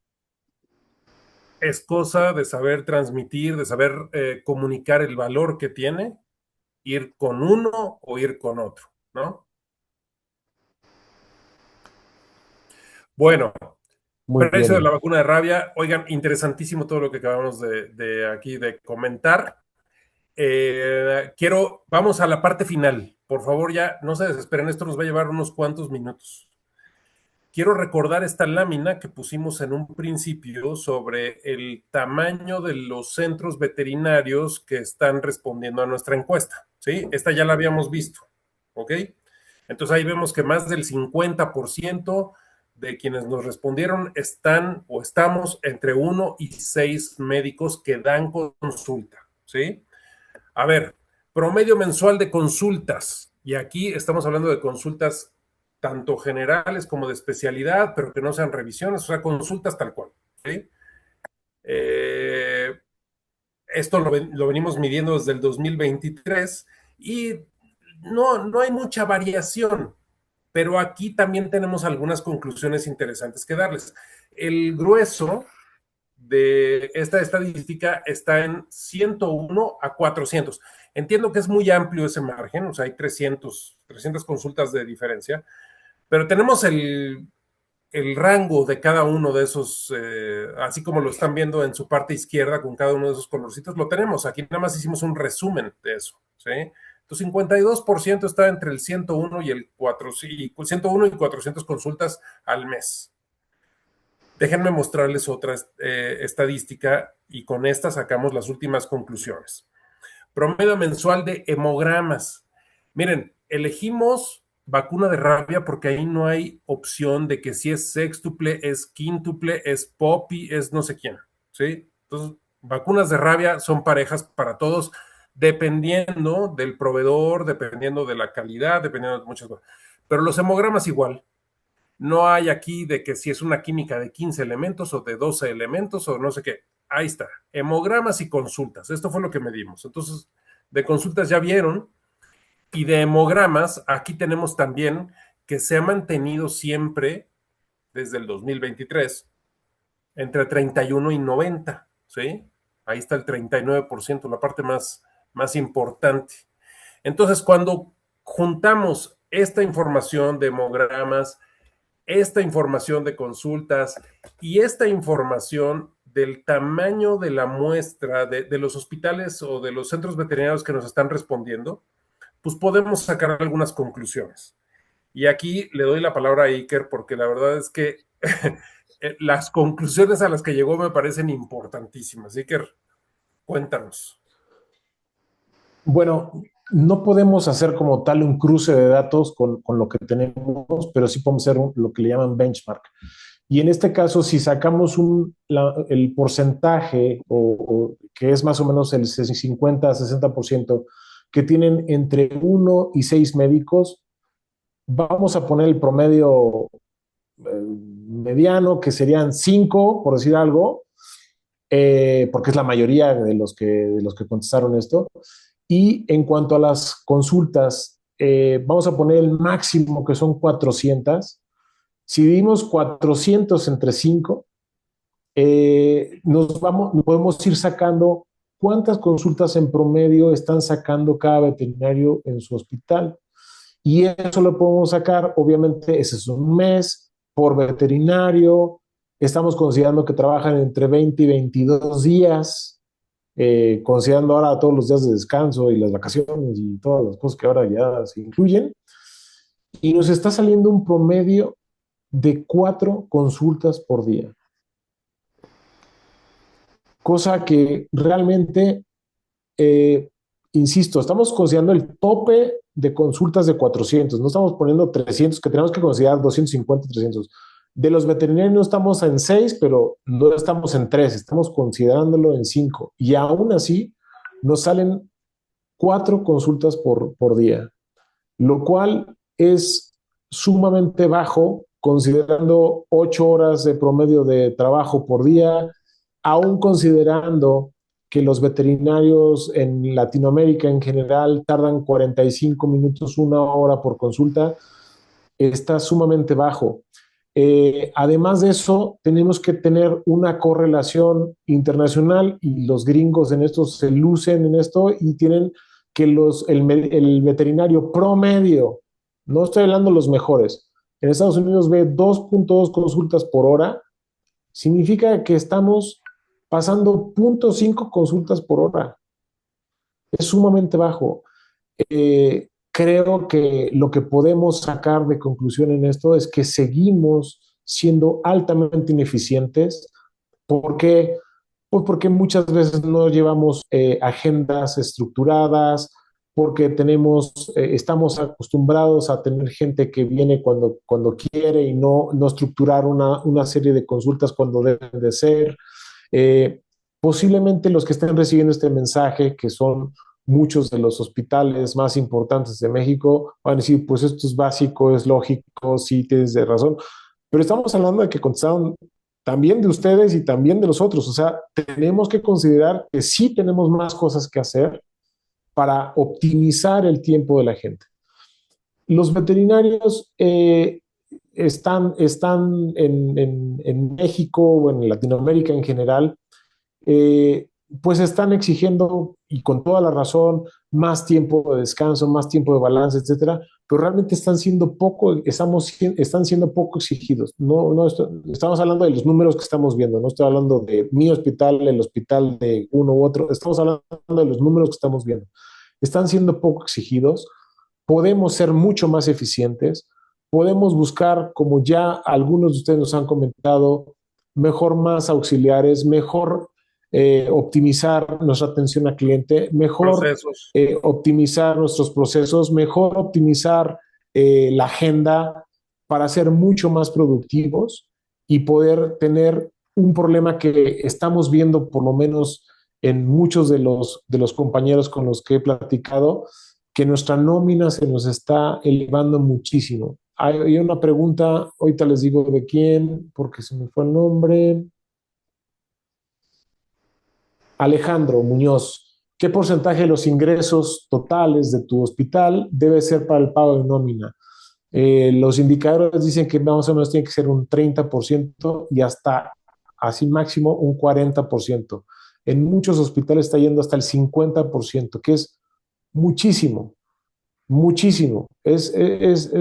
Es cosa de saber transmitir, de saber comunicar el valor que tiene, ir con uno o ir con otro, ¿no? Bueno, Muy precio de bien. la vacuna de rabia. Oigan, interesantísimo todo lo que acabamos de aquí de comentar. Vamos a la parte final. Por favor, ya no se desesperen, esto nos va a llevar unos cuantos minutos. quiero recordar esta lámina que pusimos en un principio sobre el tamaño de los centros veterinarios que están respondiendo a nuestra encuesta, ¿sí? Esta ya la habíamos visto, ¿ok? Entonces ahí vemos que más del 50% de quienes nos respondieron están o estamos entre 1 y 6 médicos que dan consulta, ¿sí? A ver, promedio mensual de consultas. Y aquí estamos hablando de consultas tanto generales como de especialidad, pero que no sean revisiones, o sea, consultas tal cual, ¿sí? Esto lo venimos midiendo desde el 2023 y no hay mucha variación, pero aquí también tenemos algunas conclusiones interesantes que darles. El grueso de esta estadística está en 101 a 400. Entiendo que es muy amplio ese margen, o sea, hay 300 consultas de diferencia, pero tenemos el rango de cada uno de esos, así como lo están viendo en su parte izquierda con cada uno de esos colorcitos, lo tenemos. Aquí nada más hicimos un resumen de eso, ¿sí? Entonces, 52% está entre el 101 y el 4, y 101 y 400 consultas al mes. Déjenme mostrarles otra estadística y con esta sacamos las últimas conclusiones. Promedio mensual de hemogramas. Miren, elegimos vacuna de rabia porque ahí no hay opción de que si es sextuple, es quíntuple, es popi, es no sé quién, ¿sí? Entonces, vacunas de rabia son parejas para todos, dependiendo del proveedor, dependiendo de la calidad, dependiendo de muchas cosas. Pero los hemogramas igual. No hay aquí de que si es una química de 15 elementos o de 12 elementos o no sé qué. Ahí está, hemogramas y consultas. Esto fue lo que medimos. Entonces, de consultas ya vieron y de hemogramas, aquí tenemos también que se ha mantenido siempre desde el 2023 entre 31 y 90, ¿sí? Ahí está el 39%, la parte más importante. Entonces, cuando juntamos esta información de hemogramas, esta información de consultas y esta información del tamaño de la muestra de los hospitales o de los centros veterinarios que nos están respondiendo, pues podemos sacar algunas conclusiones. Y aquí le doy la palabra a Iker porque la verdad es que las conclusiones a las que llegó me parecen importantísimas. Iker, cuéntanos. Bueno, no podemos hacer como tal un cruce de datos con lo que tenemos, pero sí podemos hacer lo que le llaman benchmark. Y en este caso, si sacamos el porcentaje, que es más o menos el 50-60%, que tienen entre 1 y 6 médicos, vamos a poner el promedio mediano, que serían 5, por decir algo, porque es la mayoría de los que contestaron esto. Y en cuanto a las consultas, vamos a poner el máximo, que son 400. Si dividimos 400 entre 5, podemos ir sacando cuántas consultas en promedio están sacando cada veterinario en su hospital. Y eso lo podemos sacar, obviamente, ese es un mes por veterinario. Estamos considerando que trabajan entre 20 y 22 días, considerando ahora todos los días de descanso y las vacaciones y todas las cosas que ahora ya se incluyen. Y nos está saliendo un promedio de 4 consultas por día. Cosa que realmente, insisto, estamos considerando el tope de consultas de 400, no estamos poniendo 300, que tenemos que considerar 250, 300. De los veterinarios no estamos en 6, pero no estamos en 3, estamos considerándolo en 5. Y aún así nos salen 4 consultas por día, lo cual es sumamente bajo, considerando 8 horas de promedio de trabajo por día, aún considerando que los veterinarios en Latinoamérica en general tardan 45 minutos, 1 hora por consulta, está sumamente bajo. Además de eso, tenemos que tener una correlación internacional y los gringos en esto se lucen en esto y tienen que el veterinario promedio, no estoy hablando de los mejores, en Estados Unidos ve 2.2 consultas por hora, significa que estamos pasando 0.5 consultas por hora. Es sumamente bajo. creo que lo que podemos sacar de conclusión en esto es que seguimos siendo altamente ineficientes porque, pues porque muchas veces no llevamos agendas estructuradas, porque estamos acostumbrados a tener gente que viene cuando quiere y no estructurar una serie de consultas cuando deben de ser. Eh, Posiblemente los que estén recibiendo este mensaje, que son muchos de los hospitales más importantes de México, van a decir, pues esto es básico, es lógico, sí tienes de razón, pero estamos hablando de que contestaron también de ustedes y también de los otros, o sea, tenemos que considerar que sí tenemos más cosas que hacer para optimizar el tiempo de la gente. Los veterinarios están en México o en Latinoamérica en general, eh, pues están exigiendo, y con toda la razón, más tiempo de descanso, más tiempo de balance, etcétera, pero realmente están siendo poco exigidos. Estamos hablando de los números que estamos viendo, no estoy hablando de mi hospital, el hospital de uno u otro, estamos hablando de los números que estamos viendo. Están siendo poco exigidos, podemos ser mucho más eficientes, podemos buscar, como ya algunos de ustedes nos han comentado, mejor más auxiliares, mejor optimizar nuestra atención al cliente, mejor Procesos. optimizar nuestros procesos, mejor optimizar la agenda para ser mucho más productivos y poder tener un problema que estamos viendo por lo menos en muchos de los compañeros con los que he platicado, que nuestra nómina se nos está elevando muchísimo. Hay una pregunta, ahorita les digo de quién, porque se me fue el nombre. Alejandro Muñoz, ¿qué porcentaje de los ingresos totales de tu hospital debe ser para el pago de nómina? Los indicadores dicen que más o menos tiene que ser un 30% y hasta así máximo un 40%. En muchos hospitales está yendo hasta el 50%, que es muchísimo, muchísimo. Es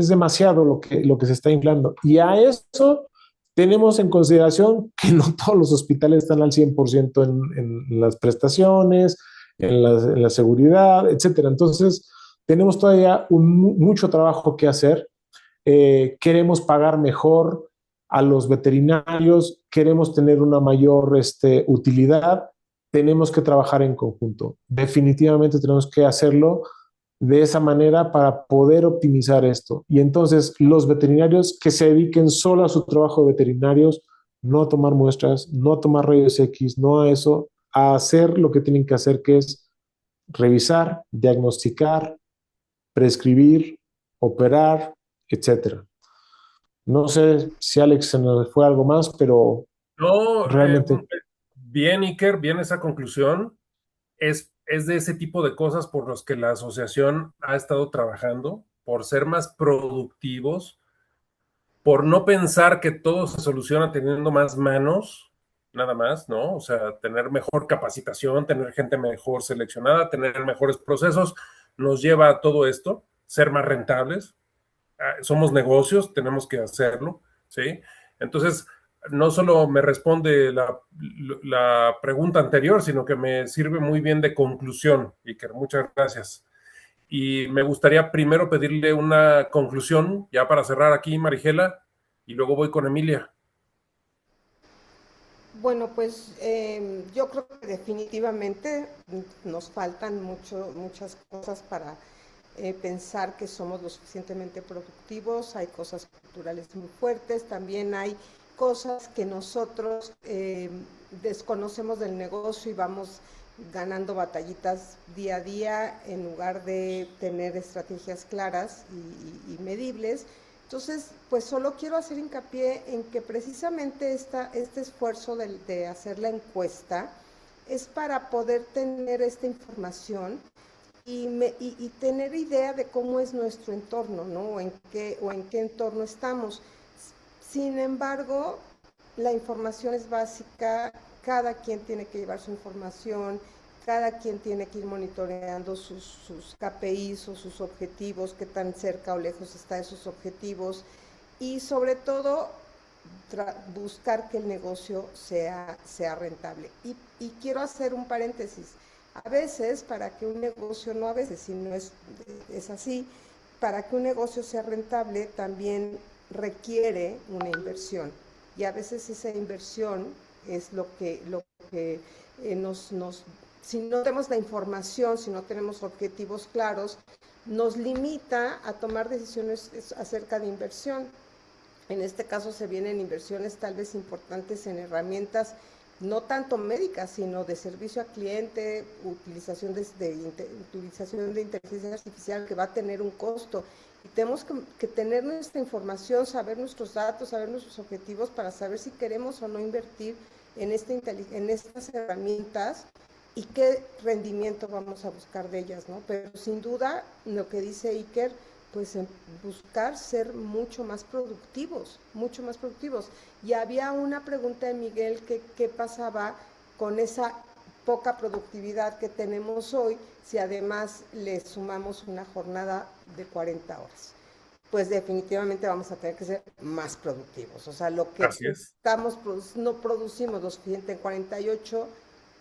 demasiado lo que se está inflando. Y a eso tenemos en consideración que no todos los hospitales están al 100% en las prestaciones, en la seguridad, etcétera. Entonces, tenemos todavía mucho trabajo que hacer. Queremos pagar mejor a los veterinarios, queremos tener una mayor utilidad, tenemos que trabajar en conjunto. Definitivamente tenemos que hacerlo de esa manera para poder optimizar esto. Y entonces los veterinarios que se dediquen solo a su trabajo de veterinarios, no a tomar muestras, no a tomar rayos X, no a eso, a hacer lo que tienen que hacer, que es revisar, diagnosticar, prescribir, operar, etcétera. No sé si Alex se nos fue algo más, pero No, realmente bien, Iker, bien esa conclusión. Es de ese tipo de cosas por los que la asociación ha estado trabajando, por ser más productivos, por no pensar que todo se soluciona teniendo más manos, nada más, ¿no? O sea, tener mejor capacitación, tener gente mejor seleccionada, tener mejores procesos, nos lleva a todo esto, ser más rentables. Somos negocios, tenemos que hacerlo, ¿sí? Entonces, no solo me responde la pregunta anterior, sino que me sirve muy bien de conclusión, Iker. Muchas gracias. Y me gustaría primero pedirle una conclusión, ya para cerrar aquí, Marigela, y luego voy con Emilia. Bueno, pues yo creo que definitivamente nos faltan muchas cosas para pensar que somos lo suficientemente productivos, hay cosas culturales muy fuertes, también hay cosas que nosotros desconocemos del negocio y vamos ganando batallitas día a día en lugar de tener estrategias claras y medibles. Entonces, pues solo quiero hacer hincapié en que precisamente este esfuerzo de hacer la encuesta es para poder tener esta información y tener idea de cómo es nuestro entorno, ¿no? O en qué entorno estamos. Sin embargo, la información es básica, cada quien tiene que llevar su información, cada quien tiene que ir monitoreando sus KPIs o sus objetivos, qué tan cerca o lejos está de sus objetivos y sobre todo buscar que el negocio sea rentable. Y quiero hacer un paréntesis. A veces, para que un negocio, no a veces, sino es así, para que un negocio sea rentable también requiere una inversión. Y a veces esa inversión es lo que si no tenemos la información, si no tenemos objetivos claros, nos limita a tomar decisiones acerca de inversión. En este caso se vienen inversiones tal vez importantes en herramientas no tanto médicas, sino de servicio al cliente, utilización utilización de inteligencia artificial que va a tener un costo. Y tenemos que tener nuestra información, saber nuestros datos, saber nuestros objetivos para saber si queremos o no invertir en estas herramientas y qué rendimiento vamos a buscar de ellas, ¿no? Pero sin duda, lo que dice Iker, pues buscar ser mucho más productivos, mucho más productivos. Y había una pregunta de Miguel que qué pasaba con esa poca productividad que tenemos hoy si además le sumamos una jornada de 40 horas. Pues definitivamente vamos a tener que ser más productivos. O sea, lo que no producimos lo suficiente en 48,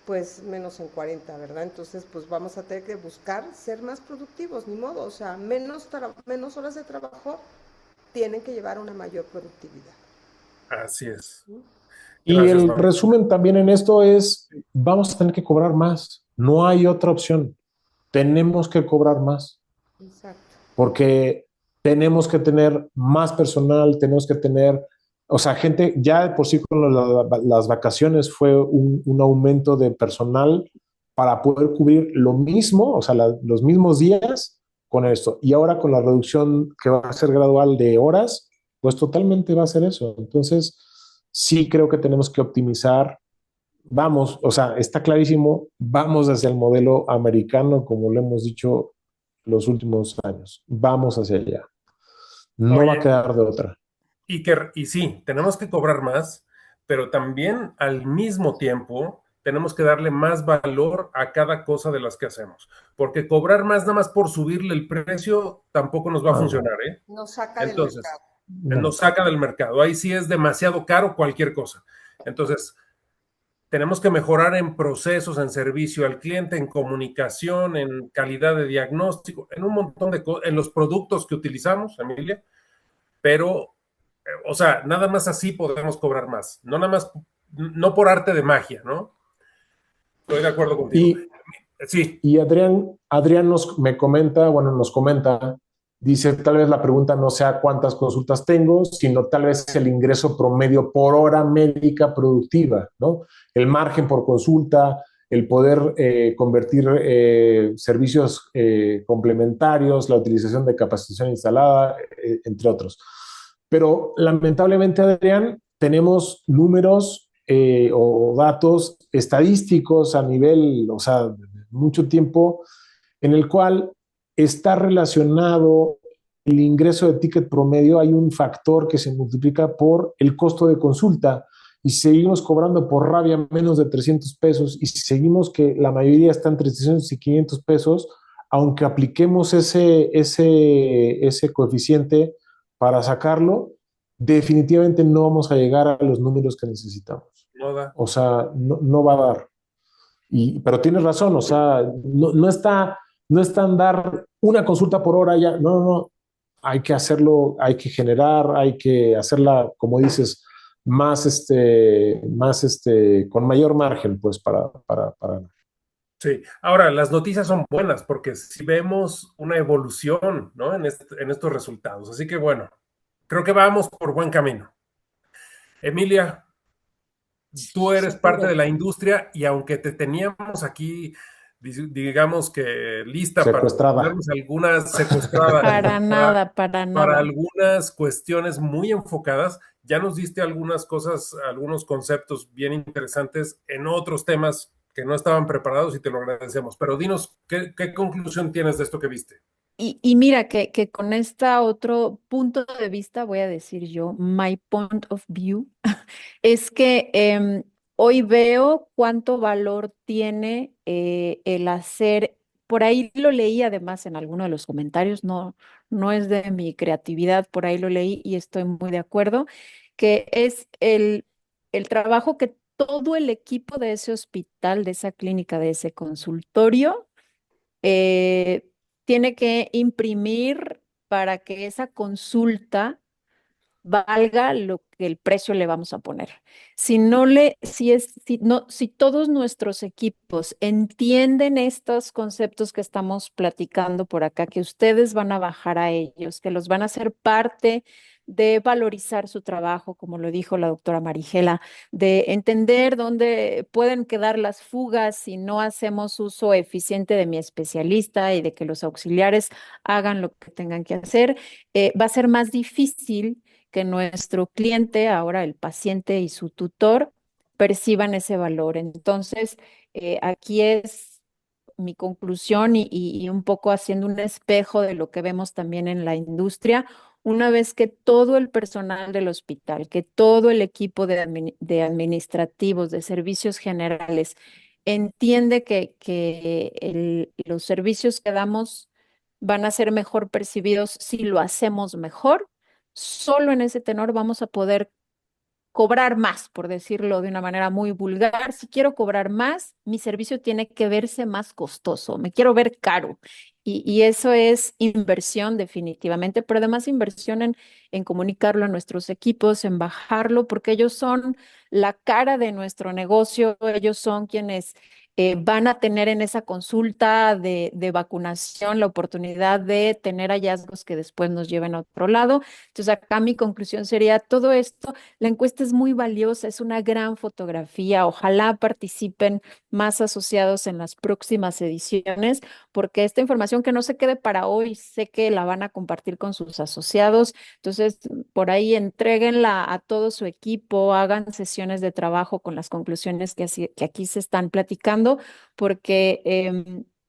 pues menos en 40, ¿verdad? Entonces, pues vamos a tener que buscar ser más productivos, ni modo. O sea, menos horas de trabajo tienen que llevar a una mayor productividad. Así es. Y Gracias, el Mauricio. resumen también en esto es, vamos a tener que cobrar más. No hay otra opción. Tenemos que cobrar más. Exacto. Porque tenemos que tener más personal, tenemos que tener, o sea, gente, ya de por sí con las vacaciones fue un aumento de personal para poder cubrir lo mismo, o sea, los mismos días con esto. Y ahora con la reducción que va a ser gradual de horas, pues totalmente va a ser eso. Entonces, sí creo que tenemos que optimizar. Vamos, o sea, está clarísimo, vamos hacia el modelo americano, como lo hemos dicho los últimos años. Vamos hacia allá. No va a quedar de otra. Y sí, tenemos que cobrar más, pero también al mismo tiempo tenemos que darle más valor a cada cosa de las que hacemos. Porque cobrar más nada más por subirle el precio tampoco nos va a funcionar, ¿eh? Nos saca Entonces, del mercado. nos saca del mercado. Ahí sí es demasiado caro cualquier cosa. Entonces, tenemos que mejorar en procesos, en servicio al cliente, en comunicación, en calidad de diagnóstico, en un montón de cosas, en los productos que utilizamos, Emilia, pero, o sea, nada más así podemos cobrar más, no nada más, no por arte de magia, ¿no? Estoy de acuerdo contigo. Sí. Y Adrián me comenta, bueno, nos comenta, dice, tal vez la pregunta no sea cuántas consultas tengo, sino tal vez el ingreso promedio por hora médica productiva, ¿no? El margen por consulta, el poder convertir servicios complementarios, la utilización de capacitación instalada, entre otros. Pero lamentablemente, Adrián, tenemos números o datos estadísticos a nivel, o sea, mucho tiempo, en el cual está relacionado el ingreso de ticket promedio, hay un factor que se multiplica por el costo de consulta y seguimos cobrando por rabia menos de 300 pesos y si seguimos que la mayoría está entre 300 y 500 pesos, aunque apliquemos ese coeficiente para sacarlo, definitivamente no vamos a llegar a los números que necesitamos. No da. O sea, no va a dar. Pero tienes razón, o sea, no está en dar una consulta por hora ya, no, hay que hacerlo, hay que generar, hay que hacerla, como dices, con mayor margen, pues, para. Sí, ahora las noticias son buenas porque si vemos una evolución, ¿no? En estos resultados. Así que bueno, creo que vamos por buen camino. Emilia, tú eres parte de la industria y aunque te teníamos aquí, digamos que lista Secuestrada. para darnos algunas secuestradas. Para algunas cuestiones muy enfocadas, ya nos diste algunas cosas, algunos conceptos bien interesantes en otros temas que no estaban preparados y te lo agradecemos. Pero dinos, ¿qué conclusión tienes de esto que viste? Y mira que con este otro punto de vista, voy a decir yo, my point of view, es que hoy veo cuánto valor tiene el hacer, por ahí lo leí además en alguno de los comentarios, no es de mi creatividad, por ahí lo leí y estoy muy de acuerdo, que es el el trabajo que todo el equipo de ese hospital, de esa clínica, de ese consultorio, eh, tiene que imprimir para que esa consulta valga lo que el precio le vamos a poner. Si no le, si es, si no, si todos nuestros equipos entienden estos conceptos que estamos platicando por acá, que ustedes van a bajar a ellos, que los van a hacer parte de valorizar su trabajo, como lo dijo la doctora Marigela, de entender dónde pueden quedar las fugas si no hacemos uso eficiente de mi especialista y de que los auxiliares hagan lo que tengan que hacer, va a ser más difícil que nuestro cliente, ahora el paciente y su tutor, perciban ese valor. Entonces, aquí es mi conclusión y un poco haciendo un espejo de lo que vemos también en la industria. Una vez que todo el personal del hospital, que todo el equipo de administrativos, de servicios generales, entiende que los servicios que damos van a ser mejor percibidos si lo hacemos mejor, solo en ese tenor vamos a poder cobrar más, por decirlo de una manera muy vulgar. Si quiero cobrar más, mi servicio tiene que verse más costoso, me quiero ver caro. Y eso es inversión definitivamente, pero además inversión en comunicarlo a nuestros equipos, en bajarlo, porque ellos son la cara de nuestro negocio, ellos son quienes van a tener en esa consulta de vacunación la oportunidad de tener hallazgos que después nos lleven a otro lado. Entonces, acá mi conclusión sería, todo esto, la encuesta es muy valiosa, es una gran fotografía. Ojalá participen más asociados en las próximas ediciones, porque esta información que no se quede para hoy, sé que la van a compartir con sus asociados. Entonces, por ahí entréguenla a todo su equipo, hagan sesiones de trabajo con las conclusiones que aquí se están platicando, porque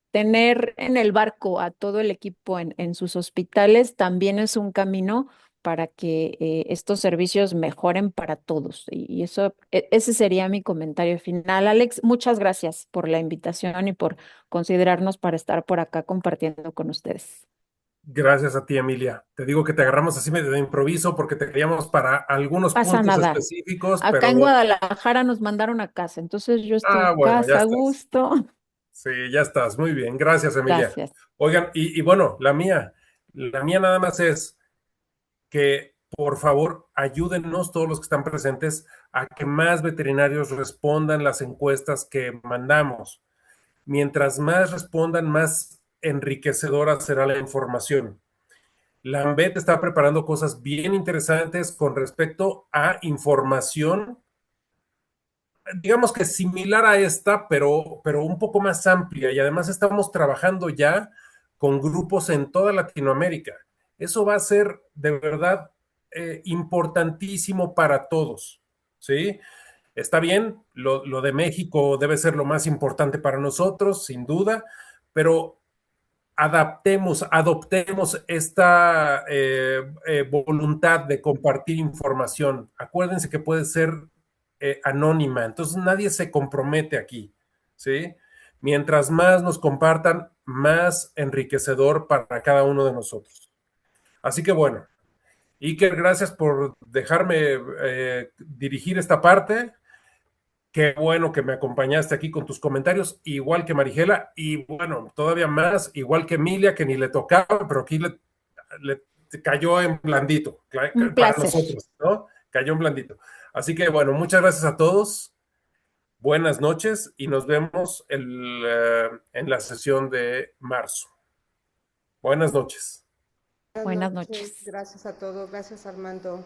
tener en el barco a todo el equipo en sus hospitales también es un camino para que estos servicios mejoren para todos. Y eso, ese sería mi comentario final. Alex, muchas gracias por la invitación y por considerarnos para estar por acá compartiendo con ustedes. Gracias a ti, Emilia. Te digo que te agarramos así medio de improviso porque te queríamos para algunos Pasa puntos nada. específicos, Acá en pero Guadalajara nos mandaron a casa, entonces yo estoy en bueno, ya casa a estás. gusto. Sí, ya estás. Muy bien. Gracias, Emilia. Gracias. Oigan, y bueno, la mía nada más es que por favor ayúdennos todos los que están presentes a que más veterinarios respondan las encuestas que mandamos. Mientras más respondan, más enriquecedora será la información. La ANVET está preparando cosas bien interesantes con respecto a información, digamos que similar a esta, pero un poco más amplia. Y además estamos trabajando ya con grupos en toda Latinoamérica. Eso va a ser de verdad importantísimo para todos, ¿sí? Está bien, lo de México debe ser lo más importante para nosotros, sin duda, pero adoptemos esta voluntad de compartir información. Acuérdense que puede ser anónima, entonces nadie se compromete aquí, ¿sí? Mientras más nos compartan, más enriquecedor para cada uno de nosotros. Así que bueno, Iker, gracias por dejarme dirigir esta parte. Qué bueno que me acompañaste aquí con tus comentarios, igual que Marigela, y bueno, todavía más, igual que Emilia, que ni le tocaba, pero aquí le cayó en blandito, Un para placer. nosotros, ¿no? Cayó en blandito. Así que bueno, muchas gracias a todos, buenas noches y nos vemos en la sesión de marzo. Buenas noches. Buenas Buenas noches, noches. gracias a todos, gracias Armando.